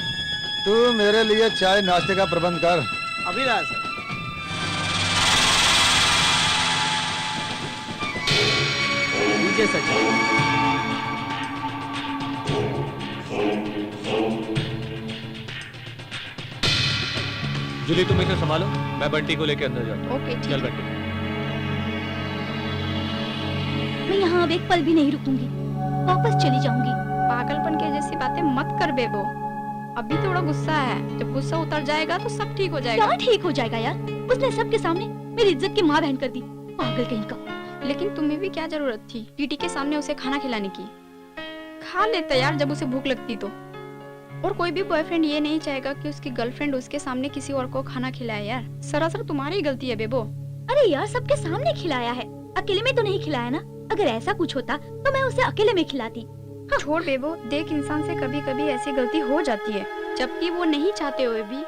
तू मेरे लिए चाय नाश्ते का प्रबंध कर। अभिलाष, नीचे सचिन। जूली तुम इसे संभालो, मैं बंटी को लेके अंदर जाता हूँ। ओके ठीक चल है। बंटी। मैं यहाँ अब एक पल भी नहीं रुकूंगी, वापस चली जाऊंगी। पागलपन के जैसी बातें मत कर बेबो। अभी थोड़ा गुस्सा है, जब गुस्सा उतर जाएगा तो सब ठीक हो जाएगा। क्या ठीक हो जाएगा यार? उसने सबके सामने मेरी इज्जत की माँ बहन कर दी, पागल कहीं का। लेकिन तुम्हें भी क्या जरूरत थी टीटी के सामने उसे खाना खिलाने की? खा लेता यार जब उसे भूख लगती तो। और कोई भी बॉयफ्रेंड ये नहीं चाहेगा कि उसकी गर्लफ्रेंड उसके सामने किसी और को खाना खिलाए यार। सरासर तुम्हारी ही गलती है बेबो। अरे यार सबके सामने खिलाया है, अकेले में तो नहीं खिलाया ना। अगर ऐसा कुछ होता तो मैं उसे अकेले में खिलाती। छोड़ बेबो, देख इंसान से कभी कभी ऐसी गलती हो जाती है, जबकि वो नहीं चाहते हुए भी,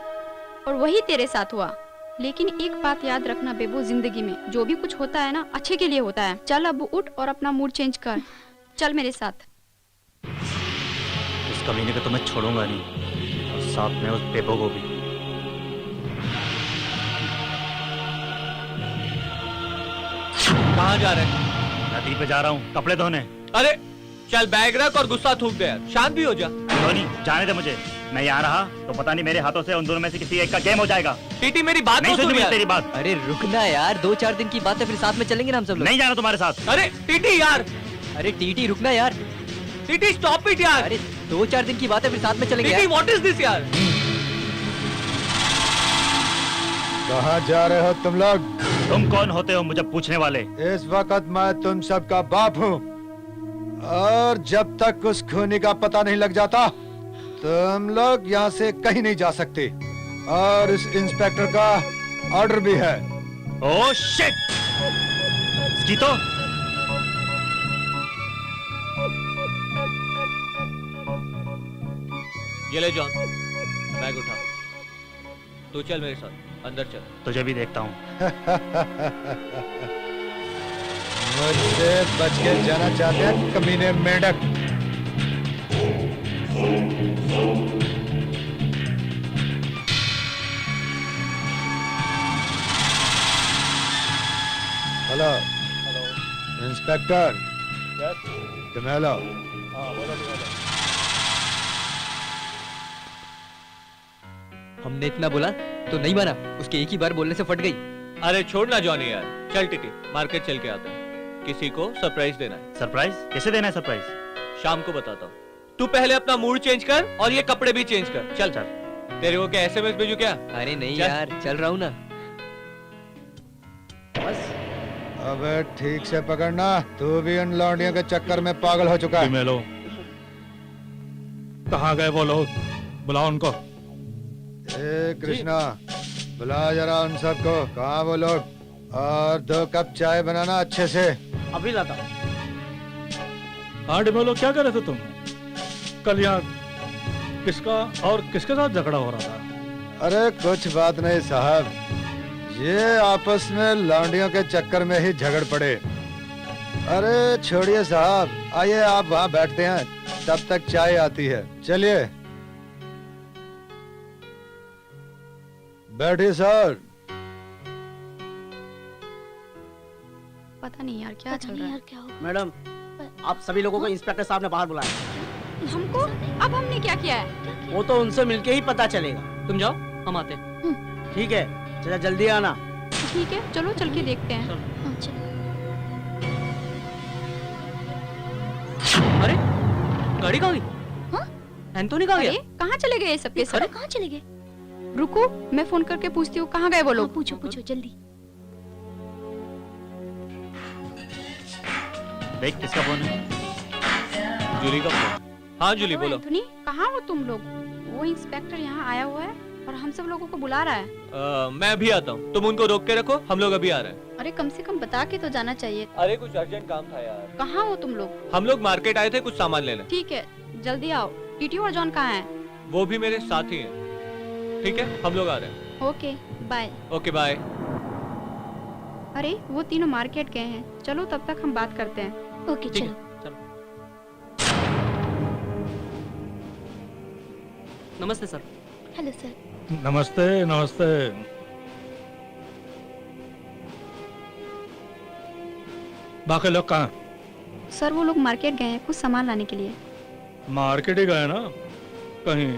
और वही तेरे साथ हुआ। लेकिन एक बात याद रखना बेबो, जिंदगी में जो भी कुछ होता है ना अच्छे के लिए होता है। चल अब उठ और अपना मूड चेंज कर, चल मेरे साथ। इस कमीने को तो मैं छोड़ूंगा नहीं, और साथ में उस बेबो को भी। कहाँ जा रहे हैं? नदी पे जा रहा हूँ कपड़े धोने। अरे चल बैग रख और गुस्सा थूक दे यार, शांत भी हो जा। धोनी जाने दे मुझे, मैं यहाँ रहा तो पता नहीं मेरे हाथों से उन दोनों में से किसी एक का गेम हो जाएगा। टीटी मेरी बात नहीं तो सुन सुनी यार। तेरी बात। अरे रुकना यार, 2-4 दिन की बात है, फिर साथ में चलेंगे ना हम सब लोग। नहीं जाना तुम्हारे साथ। अरे टीटी यार, अरे टीटी रुकना यार। टीटी स्टॉप इट यार। अरे 2-4 दिन की बात है, फिर साथ में चलेंगे टीटी यार। व्हाट इज दिस यार? कहाँ जा रहे हो तुम लोग? तुम कौन होते हो मुझे पूछने वाले? इस वक्त मैं तुम सबका बाप हूँ, और जब तक उस खूनी का पता नहीं लग जाता तुम लोग यहाँ से कहीं नहीं जा सकते। और इस इंस्पेक्टर का ऑर्डर भी है। Oh shit! इसकी तो ये ले जॉन, बैग उठा। तू चल मेरे साथ, अंदर चल। तुझे भी देखता हूँ। मुझसे बच के जाना चाहते हैं कमीने मेंढक। Hello inspector. हेलो। हमने इतना बोला तो नहीं माना, उसके एक ही बार बोलने से फट गई। अरे छोड़ना जॉनी यार, चल टीटी मार्केट चल के आते हैं, किसी को सरप्राइज देना है। सरप्राइज? कैसे देना है सरप्राइज? शाम को बताता हूँ। तू पहले अपना मूड चेंज कर और ये कपड़े भी चेंज कर। चल चल। तेरे को क्या एसएमएस भेजू क्या? अरे नहीं चल। यार, चल रहा हूँ ना। बस अबे ठीक से पकड़ना, तू भी उन लौंडियों के चक्कर में पागल हो चुका है। मेलो, कहाँ गए वो लोग? बुलाओ उनको। ए कृष्णा, बुला जरा उन सबको। कहाँ वो लोग? और 2 कप चाय बनाना अच्छे से। अभी लाता हूँ। हाँ डिमेलो, क्या कर रहे थे तुम? कल यहाँ किसका और किसके साथ झगड़ा हो रहा था? अरे कुछ बात नहीं साहब, ये आपस में लौंडियों के चक्कर में ही झगड़ पड़े। अरे छोड़िए साहब, आइए आप वहाँ बैठते हैं, तब तक चाय आती है। चलिए बैठिए सर। पता नहीं यार क्या चल रहा है। क्या होगा? मैडम, आप सभी लोगों को इंस्पेक्टर साहब ने बाहर बुलाया। हमको? अब हमने क्या किया है? वो तो उनसे मिलके ही पता चलेगा। तुम जाओ, हम आते हैं। ठीक है, चला जल्दी आना। ठीक है, चलो चल के देखते हैं। हाँ, चलो। अरे गाड़ी कहाँ गई? हाँ? एंथोनी कहाँ अरे गया? कहाँ चले गए ये सबके सब? कहाँ चले गए? रुको, मैं फोन करके पूछती हूँ कहाँ गए वो हाँ, लोग। पूछो पूछो जल्दी। देख किसका फोन है? जूली का फोन। हाँ जूली हेलो, बोलो। एंथोनी, कहाँ हो तुम लोग? वो इंस्पेक्टर यहाँ आया हुआ है और हम सब लोगों को बुला रहा है। मैं अभी आता हूँ, तुम उनको रोक के रखो, हम लोग अभी आ रहे हैं। अरे कम से कम बता के तो जाना चाहिए। अरे कुछ अर्जेंट काम था यार। कहाँ हो तुम लोग? हम लोग मार्केट आए थे कुछ सामान लेने। ठीक है, जल्दी आओ। टीटी और जॉन कहाँ हैं? वो भी मेरे साथ ही हैं। ठीक है, हम लोग आ रहे हैं। Okay bye. Okay bye. अरे वो तीनों मार्केट गए हैं, चलो तब तक हम बात करते हैं। ओके ठीक चलो। है, चलो। नमस्ते सर। Hello sir. नमस्ते नमस्ते। बाकी लोग कहाँ? सर वो लोग मार्केट गए हैं कुछ सामान लाने के लिए। मार्केट ही गए ना, कहीं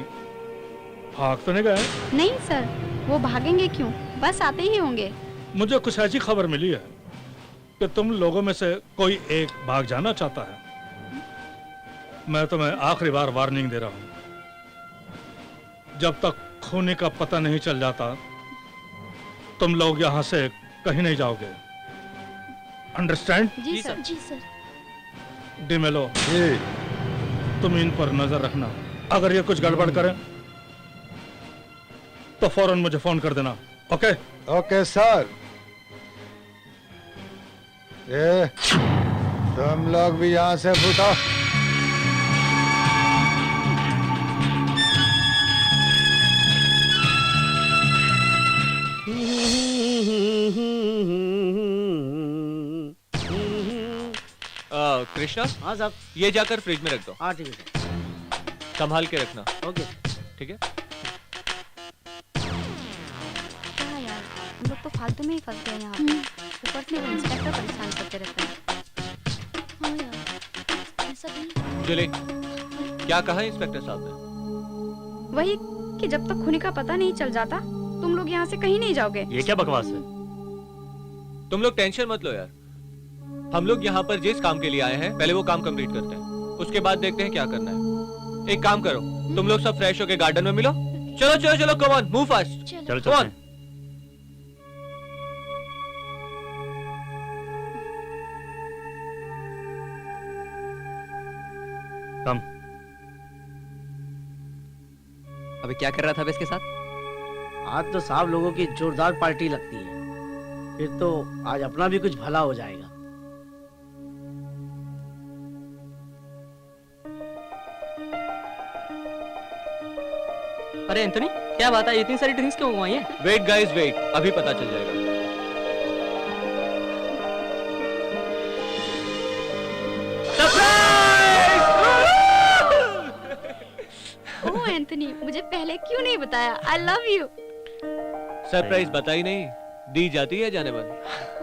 भाग तो नहीं गए? नहीं सर, वो भागेंगे क्यों, बस आते ही होंगे। मुझे कुछ ऐसी खबर मिली है कि तुम लोगों में से कोई एक भाग जाना चाहता है। मैं तुम्हें आखिरी बार वार्निंग दे रहा हूं, जब तक खोने का पता नहीं चल जाता तुम लोग यहां से कहीं नहीं जाओगे। अंडरस्टैंड? जी सर। जी सर। डिमेलो, जी तुम इन पर नजर रखना, अगर ये कुछ गड़बड़ करें तो फौरन मुझे फोन कर देना। ओके? Okay sir. ये तुम लोग भी यहाँ से फूटो। कृष्णा, हाँ साहब। ये जाकर फ्रिज में रख दो। हाँ ठीक है। संभाल के रखना। ओके। ठीक है। क्या यार, हम लोग तो फालतू में ही फंस गए यहाँ पे। ऊपर से वो इंस्पेक्टर परेशान करते रहते हैं। हाँ यार, ऐसा भी। जूली, क्या कहा इंस्पेक्टर साहब ने? वही कि जब तक खूनी का पता नहीं चल जाता तुम लोग यहाँ से कहीं नहीं जाओगे। ये क्या बकवास है? तुम लोग टेंशन मत लो यार, हम लोग यहाँ पर जिस काम के लिए आए हैं पहले वो काम कंप्लीट करते हैं, उसके बाद देखते हैं क्या करना है। एक काम करो, तुम लोग सब फ्रेश होके गार्डन में मिलो। चलो चलो चलो, कम ऑन, मूव फास्ट। चलो Come चलते on. हैं। कम। अबे क्या कर रहा था बे इसके साथ? आज तो साहब लोगों की जोरदार पार्टी लगती है, फिर तो आज अपना भी कुछ भला हो जाएगा। अरे एंथोनी, क्या बात है, इतनी सारी ड्रिंक्स क्यों मंगवाई है? वेट गाइस वेट, अभी पता चल जाएगा। ओह एंथोनी, मुझे पहले क्यों नहीं बताया? आई लव यू। सरप्राइज बताई नहीं, दी जाती है जाने मन।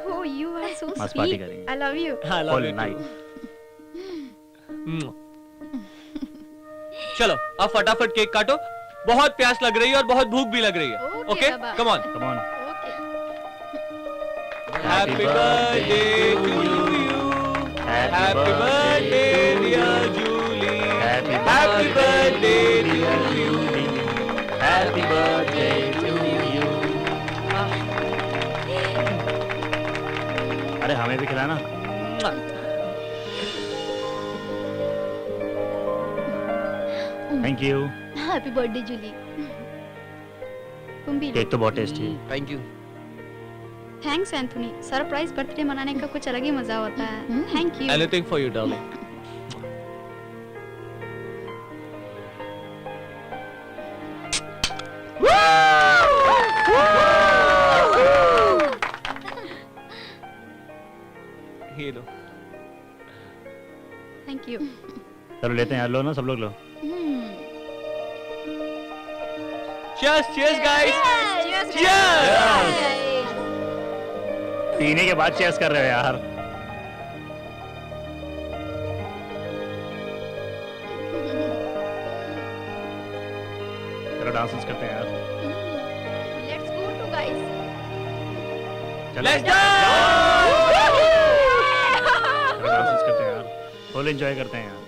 ओह यू आर सो मस्त पार्टी स्वीट। करेंगे। आई लव यू। All night। चलो अब फटाफट केक काटो, बहुत प्यास लग रही है और बहुत भूख भी लग रही है। Okay, ओके, बाबा। Come on. Come on। Happy birthday to you, happy birthday dear Julie, happy birthday to you, happy birthday to you. अरे हमें भी खिलाना। Thank you. Happy birthday Julie. तुम भी केक तो बहुत टेस्टी है। Thank you. Thanks Anthony, surprise birthday मनाने का कुछ अलग ही मजा होता है। Thank you. Anything for you darling. ये लो। Thank you. चलो लेते हैं यार, लो ना सब लोग लो। Cheers, cheers guys. Cheers. पीने के बाद चेस कर रहे हो यार। चलो डांस करते हैं यार। Let's go to guys. Let's dance. Dance करते हैं यार, फुल एंजॉय करते हैं यार।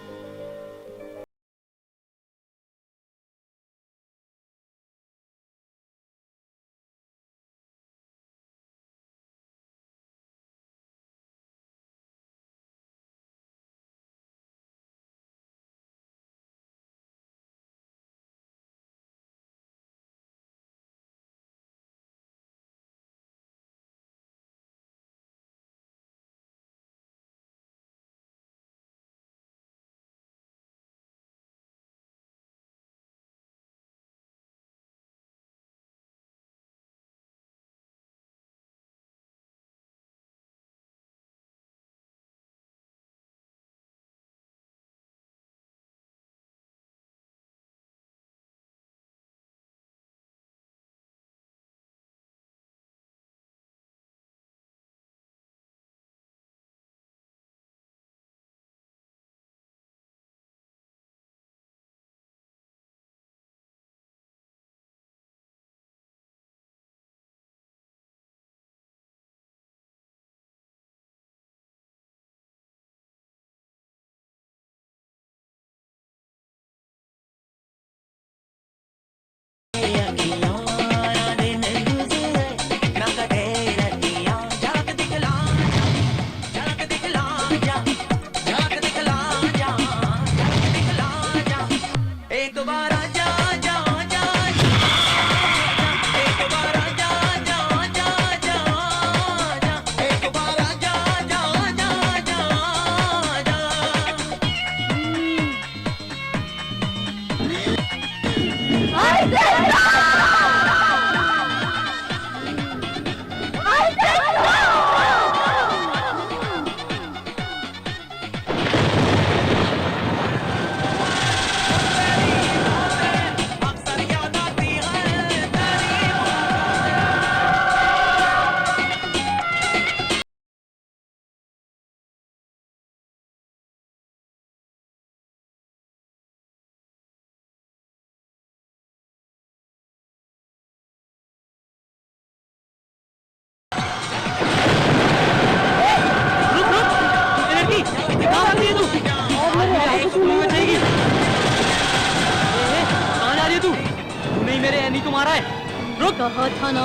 कहा था ना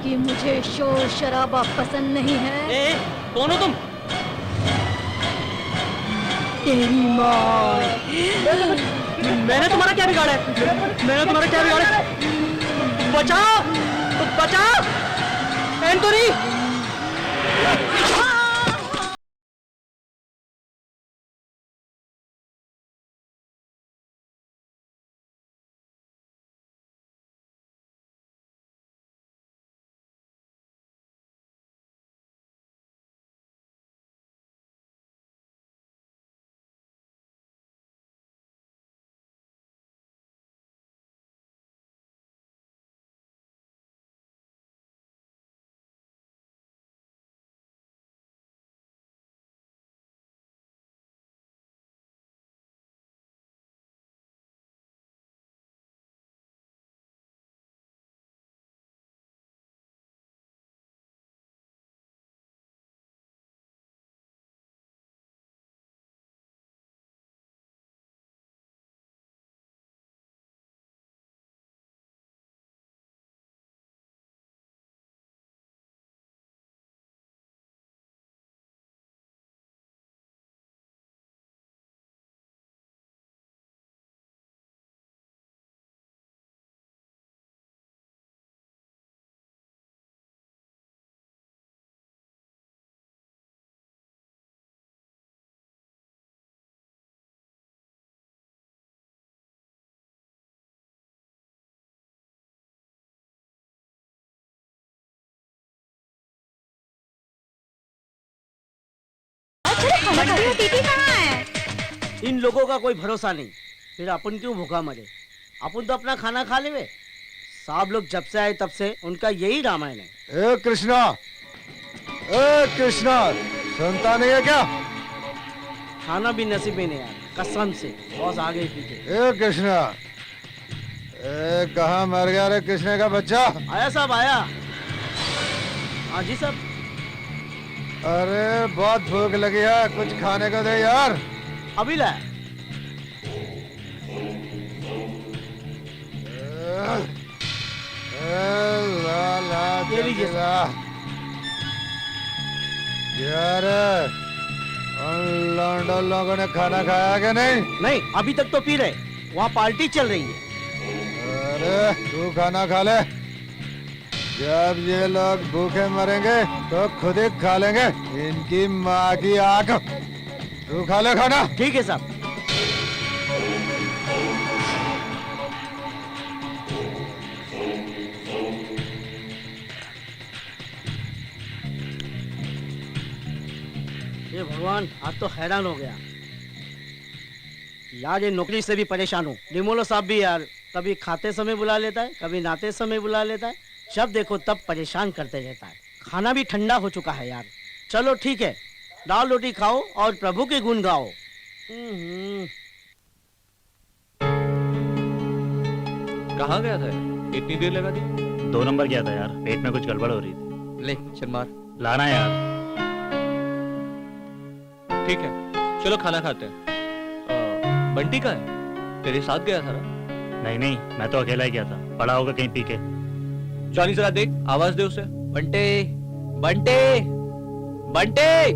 कि मुझे शोर शराबा पसंद नहीं है। कौन हो तुम? तेरी माँ। मैंने तुम्हारा क्या बिगाड़ा है? मैंने तुम्हारा क्या बिगाड़ा है? बचाओ, बचाओ, एंटोनी। खाना खा रहे हो? टीटी कहाँ है? इन लोगों का कोई भरोसा नहीं, फिर अपन क्यों भूखा मरे? अपन तो अपना खाना खा लेवे। साहब लोग जब से आए तब से उनका यही रामायण है। ए कृष्णा, ए कृष्णा, सुनता नहीं है क्या? खाना भी नसीब में नहीं आया, कसम से। बॉस आ गए पीछे। ए कृष्णा, ए कहाँ मर गया रे कृष्ण का बच्चा? आया साहब आया। हाँ जी साहब। अरे बहुत भूख लगी है, कुछ खाने को दे यार। अभी लाया। ला ला ये लीजिए ला। यार उन लौंडों लोगों ने खाना खाया कि नहीं? नहीं, अभी तक तो पी रहे। वहाँ पार्टी चल रही है। अरे तू खाना खा ले। जब ये लोग भूखे मरेंगे तो खुद ही खा लेंगे इनकी माँ की आंख। तू खा ले खाना। ठीक है साहब। ये भगवान, आज तो हैरान हो गया यार। ये नौकरी से भी परेशान हूँ। निमोलो साहब भी यार कभी खाते समय बुला लेता है, कभी नहाते समय बुला लेता है। जब देखो तब परेशान करते रहता है। खाना भी ठंडा हो चुका है यार। चलो ठीक है, दाल रोटी खाओ और प्रभु के गुण गाओ। कहाँ गया था यार? इतनी देर लगा दी? 2 नंबर गया था यार, पेट में कुछ गड़बड़ हो रही थी। ले चल मार। लाना यार। ठीक है, चलो खाना खाते हैं। बंटी कहाँ है? तेरे साथ गया था ना? नहीं नहीं, मैं तो अकेला ही गया था। पड़ा होगा कहीं पी के। जॉनी जरा देख, आवाज दे उसे। बंटे, बंटे, बंटे।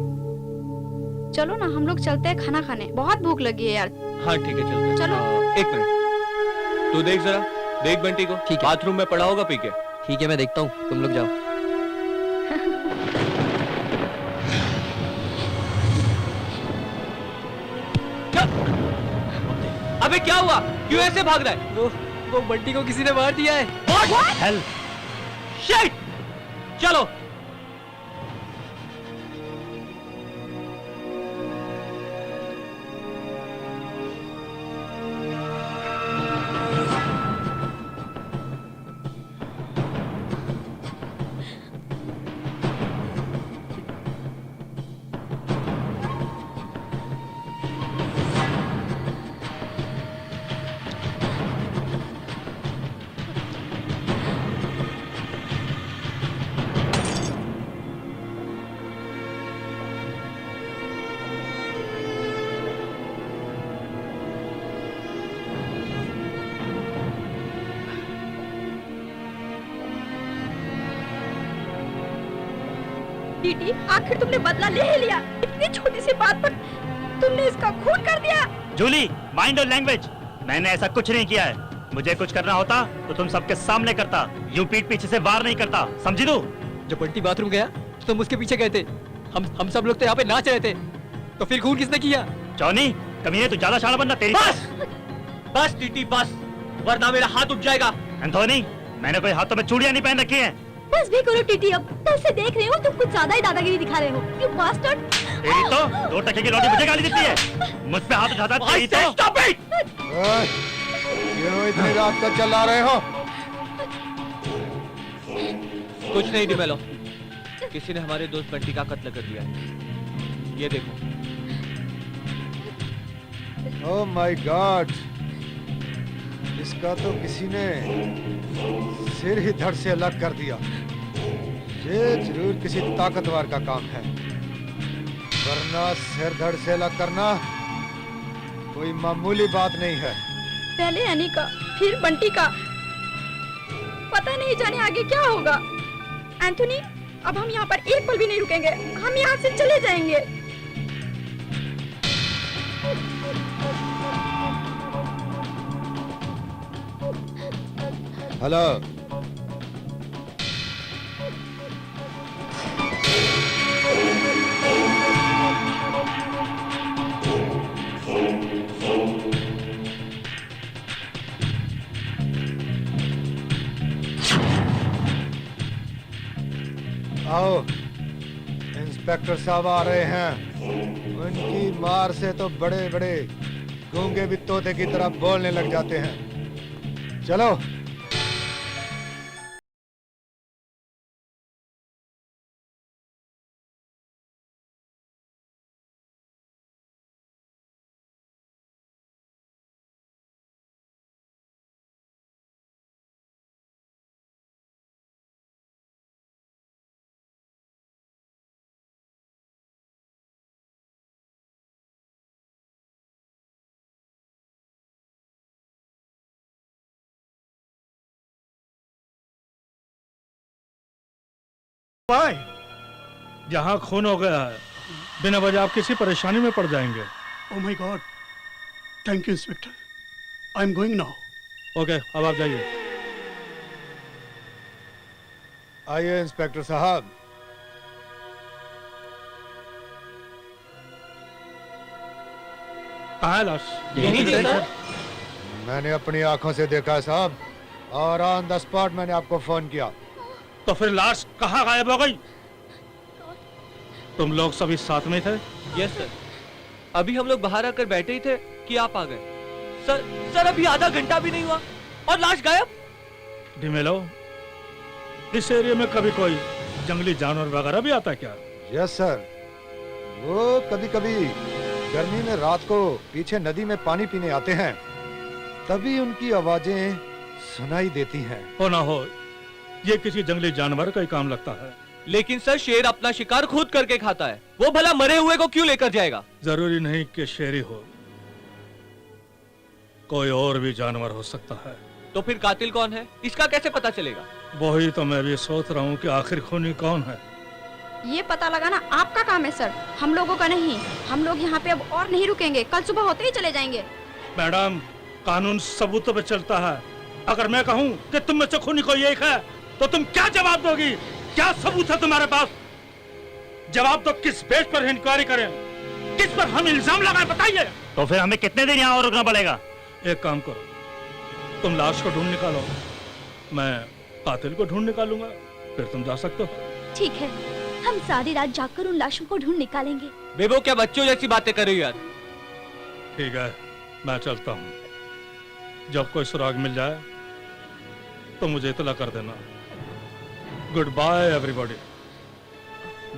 चलो ना हम लोग चलते हैं खाना खाने, बहुत भूख लगी है यार। हाँ ठीक है, चलते हैं। चलो। एक मिनट, तू देख जरा, देख बंटी को। ठीक है। बाथरूम में पड़ा होगा पी के। ठीक है मैं देखता हूँ, तुम लोग जाओ। अबे क्या हुआ? क्यों ऐसे भाग रहा है? वो बंटी को किसी ने मार दिया है। What? Hell! Shit! चलो। टीटी, आखिर तुमने बदला ले ही लिया। इतनी छोटी सी बात पर तुमने इसका खून कर दिया। जूली, माइंड और लैंग्वेज। मैंने ऐसा कुछ नहीं किया है। मुझे कुछ करना होता तो तुम सबके सामने करता, यूं पीठ पीछे से वार नहीं करता, समझी तू? जब बंटी बाथरूम गया तो तुम उसके पीछे गए थे। हम सब लोग तो यहाँ पे नाच रहे थे, तो फिर खून किसने किया? जॉनी, कमीने तू ज्यादा शाना बनना। तेरी बस बस टीटी बस, वरना मेरा हाथ उठ जाएगा। एंथोनी, मैंने कोई हाथों में चूड़ियां नहीं पहन रखी हैं। बस भी करो टीटी, अब तब से देख रही हूँ तुम कुछ ज्यादा ही दादागिरी दिखा रहे हो। You bastard! तेरी तो 2 टके की लौटी मुझे गाली देती है। मुझ पे हाथ उठाता है तेरी तो। Stop it! ओए, क्यों इतनी रात को चिल्ला रहे हो? कुछ नहीं डिमेलो, किसी ने हमारे दोस्त बंटी का कत्ल कर दिया है। ये देखो। ओह माय गॉड, इसका तो किसी ने सिर ही धड़ से अलग कर दिया। ये जरूर किसी ताकतवर का काम है, वरना सिर धड़ से अलग करना कोई मामूली बात नहीं है। पहले अनी का, फिर बंटी का, पता नहीं जाने आगे क्या होगा। एंथोनी, अब हम यहाँ पर एक पल भी नहीं रुकेंगे। हम यहाँ से चले जाएंगे। हेलो, आओ इंस्पेक्टर साहब आ रहे हैं। उनकी मार से तो बड़े बड़े गूंगे भी तोते की तरह बोलने लग जाते हैं। चलो। पाए जहाँ खून हो गया है, बिना वजह आप किसी परेशानी में पड़ जाएंगे। Oh my God! Thank you, Inspector. I'm going now. Okay, अब आप जाइए। आइए इंस्पेक्टर साहब। कहाँ है लाश? यहीं थी, सर। मैंने अपनी आंखों से देखा है साहब, और ऑन द स्पॉट मैंने आपको फोन किया। तो फिर लाश कहाँ गायब हो गई? तुम लोग सभी साथ में थे? यस सर, अभी हम लोग बाहर आकर बैठे ही थे कि आप आ गए। सर अभी आधा घंटा भी नहीं हुआ और लाश गायब। डिमेलो, इस एरिया में कभी कोई जंगली जानवर वगैरह भी आता है क्या? यस सर, वो कभी कभी गर्मी में रात को पीछे नदी में पानी पीने आते हैं, तभी उनकी आवाजें सुनाई देती हैं। हो ना हो, ये किसी जंगली जानवर का ही काम लगता है। लेकिन सर शेर अपना शिकार खुद करके खाता है, वो भला मरे हुए को क्यों लेकर जाएगा? जरूरी नहीं कि शेर ही हो, कोई और भी जानवर हो सकता है। तो फिर कातिल कौन है, इसका कैसे पता चलेगा? वही तो मैं भी सोच रहा हूँ कि आखिर खूनी कौन है। ये पता लगाना आपका काम है सर, हम लोगों का नहीं। हम लोग यहाँ पे अब और नहीं रुकेंगे, कल सुबह होते ही चले जाएंगे। मैडम, कानून सबूतों पे चलता है। अगर मैं कहूँ कि तुम में से खूनी कोई एक है, तो तुम क्या जवाब दोगी? क्या सबूत है तुम्हारे पास? जवाब दो, किस बेस पर इंक्वायरी करें, किस पर हम इल्जाम लगाएं, बताइए। तो फिर हमें कितने दिन यहाँ और रुकना पड़ेगा? एक काम करो, तुम लाश को ढूंढ निकालो, मैं कातिल को ढूंढ निकालूंगा, फिर तुम जा सकते हो। ठीक है, हम सारी रात जाकर उन लाशों को ढूंढ निकालेंगे। बेबो, क्या बच्चों जैसी बातें कर रही हो यार? ठीक है, मैं चलता हूँ। जब कोई सुराग मिल जाए तो मुझे इतला कर देना। Good by everybody.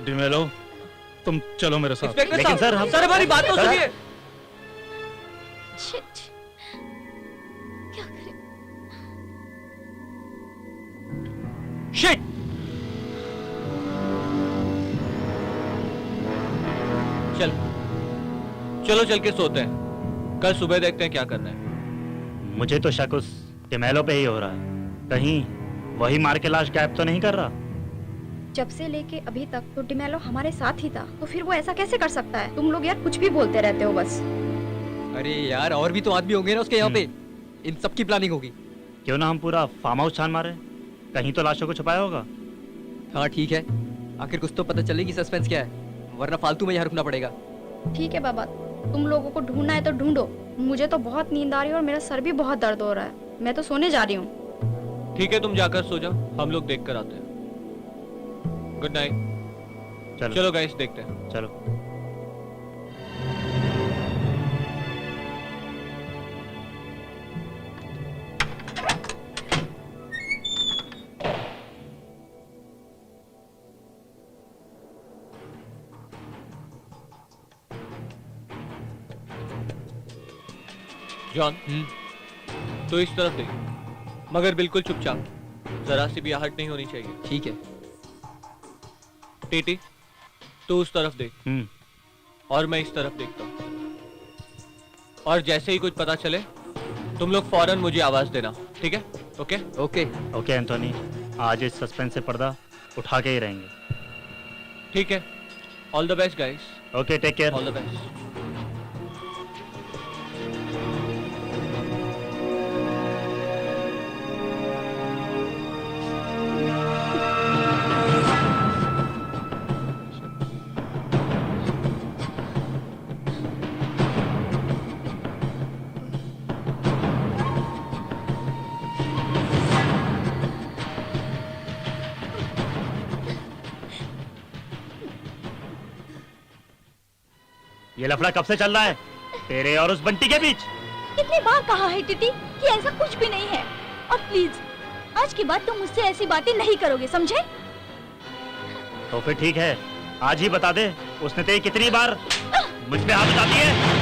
डिमेलो, तुम चलो मेरे साथ। लेकिन सर हमारी बात तो सुनिए। शिट, क्या करें? शिट! चलो चल के सोते हैं, कल सुबह देखते हैं क्या करना है। मुझे तो शक उस टिमेलो पे ही हो रहा है, कहीं वही मार के लाश गायब तो नहीं कर रहा। जब से लेके अभी तक तो डिमेलो हमारे साथ ही था, तो फिर वो ऐसा कैसे कर सकता है? तुम लोग यार कुछ भी बोलते रहते हो बस। अरे यार, और भी तो आदमी होंगे ना उसके यहाँ पे, इन सब की प्लानिंग होगी। क्यों ना हम पूरा फार्म हाउस छान मारे, कहीं तो लाशों को छुपाया होगा। हाँ ठीक है, आखिर कुछ तो पता चलेगी सस्पेंस क्या है, वरना फालतू में यहाँ रुकना पड़ेगा। ठीक है बाबा, तुम लोगों को ढूंढना है तो ढूंढो, मुझे तो बहुत नींद आ रही है और मेरा सर भी बहुत दर्द हो रहा है, मैं तो सोने जा रही हूँ। ठीक है, तुम जाकर सो जाओ, हम लोग देख कर आते हैं। Good night. चलो गाइस, देखते हैं। चलो। जॉन, तो इस तरफ देख, मगर बिल्कुल चुपचाप, जरा सी भी आहट नहीं होनी चाहिए। ठीक है। टीटी, तू उस तरफ देख और मैं इस तरफ देखता हूँ, और जैसे ही कुछ पता चले तुम लोग फौरन मुझे आवाज देना, ठीक है? ओके ओके ओके एंथोनी, आज इस सस्पेंस से पर्दा उठा के ही रहेंगे। ठीक है, all the best guys. Okay, take care. All the best. ये लफड़ा कब से चल रहा है तेरे और उस बंटी के बीच? कितनी बार कहा है टिटी कि ऐसा कुछ भी नहीं है। और प्लीज आज के बाद तुम मुझसे ऐसी बातें नहीं करोगे, समझे? तो फिर ठीक है, आज ही बता दे उसने तेरी कितनी बार मुझ पे हाथ उठा दिए?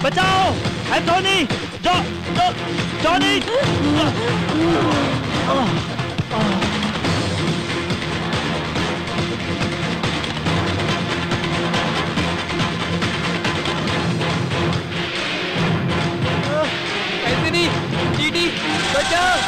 बचाओ एंथोनी! जॉनी! एंथनी, टीटी, बचाओ!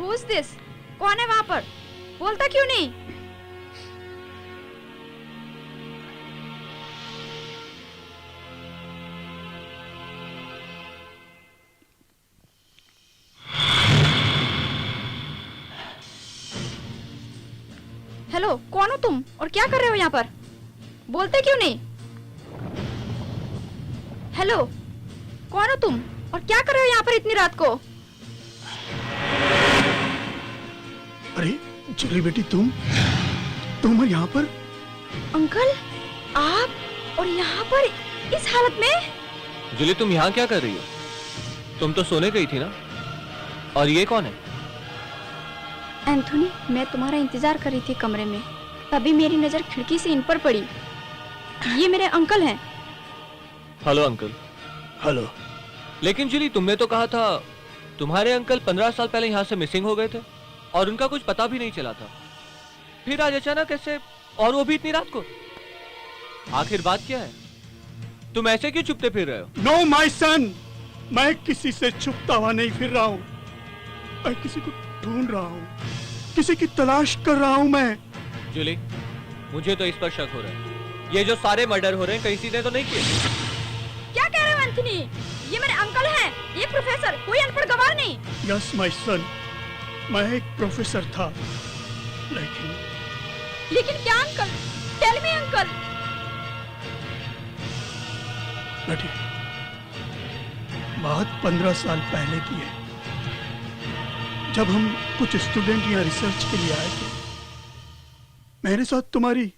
Who's this? कौन है वहाँ पर? बोलता क्यों नहीं? हेलो, कौन हो तुम और क्या कर रहे हो यहाँ पर? बोलते क्यों नहीं? हेलो, कौन हो तुम और क्या कर रहे हो यहाँ पर इतनी रात को? अरे जूली बेटी, तुम और यहाँ पर? अंकल, आप और यहाँ पर इस हालत में? जूली, तुम यहाँ क्या कर रही हो? तुम तो सोने गई थी ना? और ये कौन है? एंथोनी, मैं तुम्हारा इंतजार कर रही थी कमरे में, तभी मेरी नजर खिड़की से इन पर पड़ी। ये मेरे अंकल हैं। Hello uncle. हेलो। लेकिन जूली, तुमने तो कहा था तुम्हारे अंकल 15 साल पहले यहाँ से मिसिंग हो गए थे और उनका कुछ पता भी नहीं चला था। फिर आज अचानक कैसे, और वो भी इतनी रात को? आखिर बात क्या है? तुम ऐसे क्यों छुपते फिर रहे हो? नो माय सन, मैं किसी से छुपता हुआ नहीं फिर रहा हूँ। मैं किसी को ढूंढ रहा हूँ, किसी की तलाश कर रहा हूँ मैं। जूली, मुझे तो इस पर शक हो रहा है। ये जो सारे मर्डर हो रहे हैं, कहीं सीधे तो नहीं किए? क्या कह रहे हो एंथनी? ये मेरे अंकल हैं, ये प्रोफेसर, कोई अनपढ़ गवार नहीं। यस माय सन, मैं एक प्रोफेसर था, लेकिन क्या अंकल? Tell me uncle. बेटी, बात 15 साल पहले की है, जब हम कुछ स्टूडेंट यहाँ रिसर्च के लिए आए थे। मेरे साथ तुम्हारी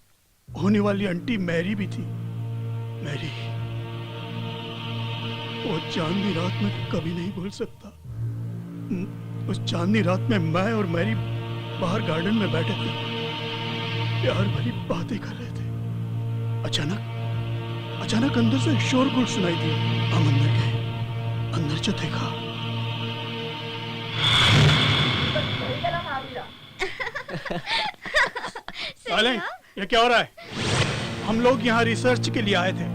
होने वाली आंटी मैरी भी थी। मैरी, वो चांदनी रात में कभी नहीं भूल सकता। उस चांदनी रात में मैं और मैरी बाहर गार्डन में बैठे थे, प्यार भरी बातें कर रहे थे। अचानक अंदर से शोरगुल सुनाई दिया। हम अंदर गए, अंदर जो देखा, ये क्या हो रहा है? हम लोग यहाँ रिसर्च के लिए आए थे,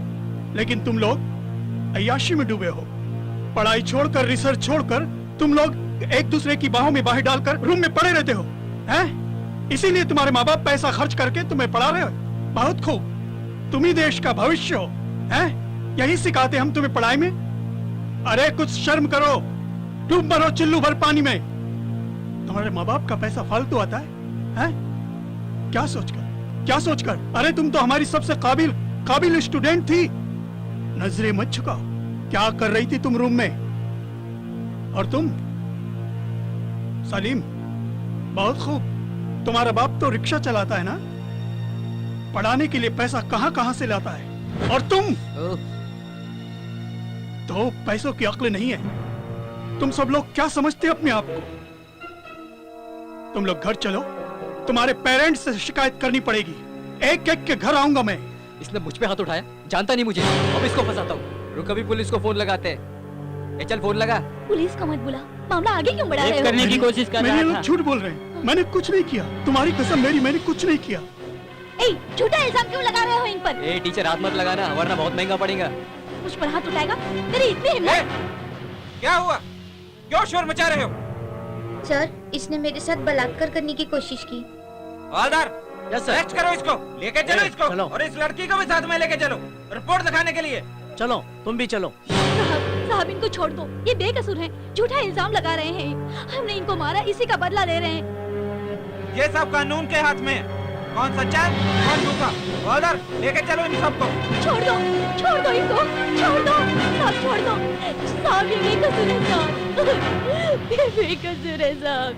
लेकिन तुम लोग अय्याशी में डूबे हो। पढ़ाई छोड़कर, रिसर्च छोड़कर तुम लोग एक दूसरे की बाहों में बाहें डालकर रूम में पड़े रहते हो, हैं? इसीलिए तुम्हारे माँ बाप पैसा खर्च करके तुम्हें पढ़ा रहे हो। बहुत खूब, तुम ही देश का भविष्य हो, हैं? यही सिखाते हम तुम्हें पढ़ाई में। अरे कुछ शर्म करो, डूब मरो चिल्लू भर पानी में। तुम्हारे माँ बाप का पैसा फालतू आता है, हैं? क्या सोचकर? अरे तुम तो हमारी सबसे काबिल स्टूडेंट थी। नजरें मत झुकाओ। क्या कर रही थी तुम रूम में? और तुम सलीम, बहुत खूब। तुम्हारा बाप तो रिक्शा चलाता है ना, पढ़ाने के लिए पैसा कहां से लाता है। और तुम तो पैसों की अक्ल नहीं है। तुम सब लोग क्या समझते हो अपने आप को? तुम लोग घर चलो, तुम्हारे पेरेंट्स से शिकायत करनी पड़ेगी। एक एक के घर आऊंगा मैं। इसने मुझ पे हाथ उठाया, जानता नहीं मुझे, अब इसको फंसाता हूँ। रुक, अभी पुलिस को फोन लगाते हैं। चल फोन लगा। पुलिस को मत बुला, मामला आगे क्यों बढ़ा रहे हो? करने की कोशिश कर मेरे रहा लोग था। झूठ बोल रहे हैं। मैंने कुछ नहीं किया, तुम्हारी कसम मेरी, मैंने कुछ नहीं किया। ए, झूठा इल्जाम क्यों लगा रहे हो इन पर? ए टीचर, हाथ मत लगाना, वरना बहुत महंगा पड़ेगा। मुझ पर हाथ उठाएगा? तेरी इतनी हिम्मत? क्या हुआ? क्यों शोर मचा रहे हो? सर, इसने मेरे साथ बलात्कार करने की कोशिश की। हवलदार, यस सर। अरेस्ट करो इसको, लेके चलो इसको। चलो। और इस लड़की को भी साथ में लेके चलो, रिपोर्ट दिखाने के लिए। चलो, तुम भी चलो। साहब इनको छोड़ दो, ये बेकसूर हैं, झूठा इल्जाम लगा रहे हैं। हमने इनको मारा, इसी का बदला ले रहे हैं। ये सब कानून के हाथ में है, कौन सच्चा है कौन झूठा। हवलदार, लेके चलो इन सबको। छोड़ दो इनको, छोड़ दो साहब, छोड़ दो साहब। ये बेकसूर है साहब, ये बेकसूर है साहब।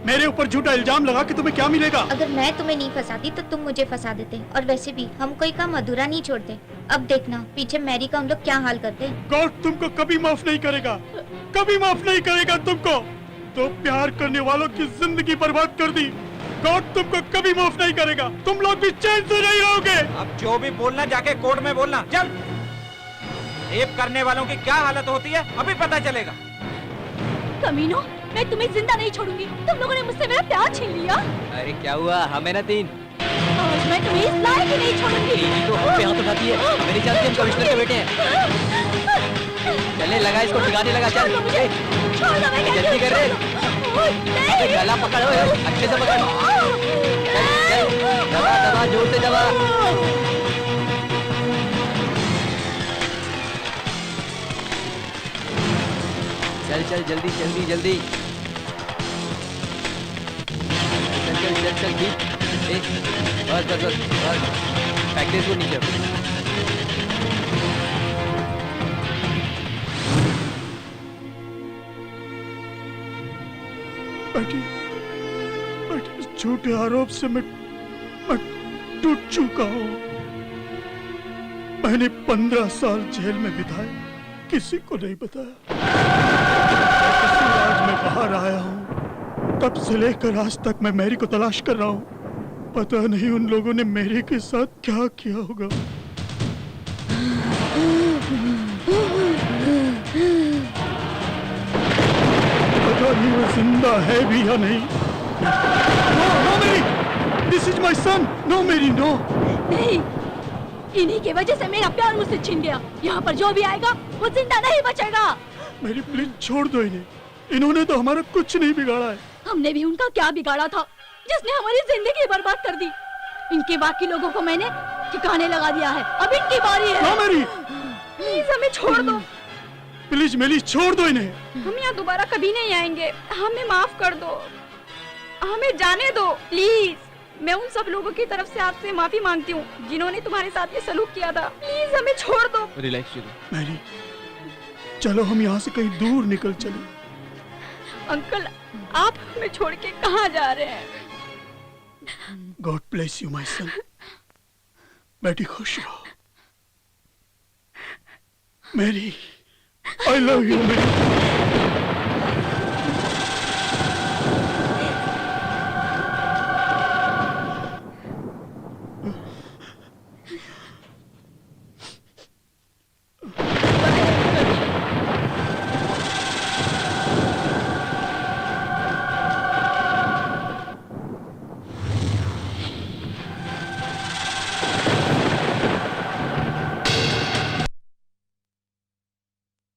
मेरे ऊपर झूठा इल्जाम लगा के तुम्हें क्या मिलेगा? अगर मैं तुम्हें नहीं फंसाती तो तुम मुझे फंसा देते, और वैसे भी हम कोई काम अधूरा नहीं छोड़ते। अब देखना पीछे मैरी का उन लोग क्या हाल करते हैं। गॉड तुमको कभी माफ नहीं करेगा, कभी माफ नहीं करेगा तुमको। तो प्यार करने वालों की जिंदगी बर्बाद कर दी। गॉड तुमको कभी माफ नहीं करेगा। तुम लोग भी चैन से नहीं रहोगे। अब जो भी बोलना जाके कोर्ट में बोलना। चल, रेप करने वालों की क्या हालत होती है अभी पता चलेगा। कमीनों, मैं तुम्हें जिंदा नहीं छोड़ूंगी। तुम लोगों ने मुझसे मेरा प्यार छीन लिया। अरे क्या हुआ, हमें ना 3 आज मैं तुम्हें इस लायक ही नहीं छोड़ूंगी। तो हम पे हाथ उठाती है, मेरी जानती हम कमिश्नर के बेटे हैं। चले लगा इसको, ठिकाने लगा। चल छोड़ दो, मैं कहती जल्दी हूँ, कर रे। छोड़ दो। अबे गला पकड़ो, अच्छे से पकड़। चल, दबा जोर से दबा। चल जल्दी चल ठीक। बस फेंक दे इसको नीचे। बेटी, इस झूठे आरोप से मैं टूट चुका हूँ। मैंने 15 साल जेल में बिताए, किसी को नहीं बताया। आज मैं बाहर आया हूँ, तब से लेकर आज तक मैं मैरी को तलाश कर रहा हूँ। पता नहीं उन लोगों ने मेरी के साथ क्या किया होगा। पता नहीं वो जिंदा है भी या नहीं। No Mary, this is my son. No Mary, no. नहीं, इन्हीं की वजह से मेरा प्यार मुझसे छीन गया। यहाँ पर जो भी आएगा वो जिंदा नहीं बचेगा। मेरी प्लीज छोड़ दो इन्हें। इन्होंने तो हमारा कुछ नहीं बिगाड़ा है। हमने भी उनका क्या बिगाड़ा था जिसने हमारी जिंदगी बर्बाद कर दी। इनके बाकी लोगों को मैंने ठिकाने लगा दिया है, अब इनकी बारी है। नो मेरी, प्लीज हमें छोड़ दो। प्लीज मेरी छोड़ दो इन्हें। हम यहाँ दोबारा कभी नहीं आएंगे, हमें माफ कर दो, हमें जाने दो प्लीज। मैं उन सब लोगों की तरफ से आपसे माफी मांगती हूँ जिन्होंने तुम्हारे साथ ये सलूक किया था। प्लीज हमें छोड़ दो। रिलैक्स मैरी, चलो हम यहाँ से कहीं दूर निकल चले। अंकल, आप हमें छोड़ के कहाँ जा रहे हैं? God bless you my son. बेटी खुश रहो। Mary, I love you Mary.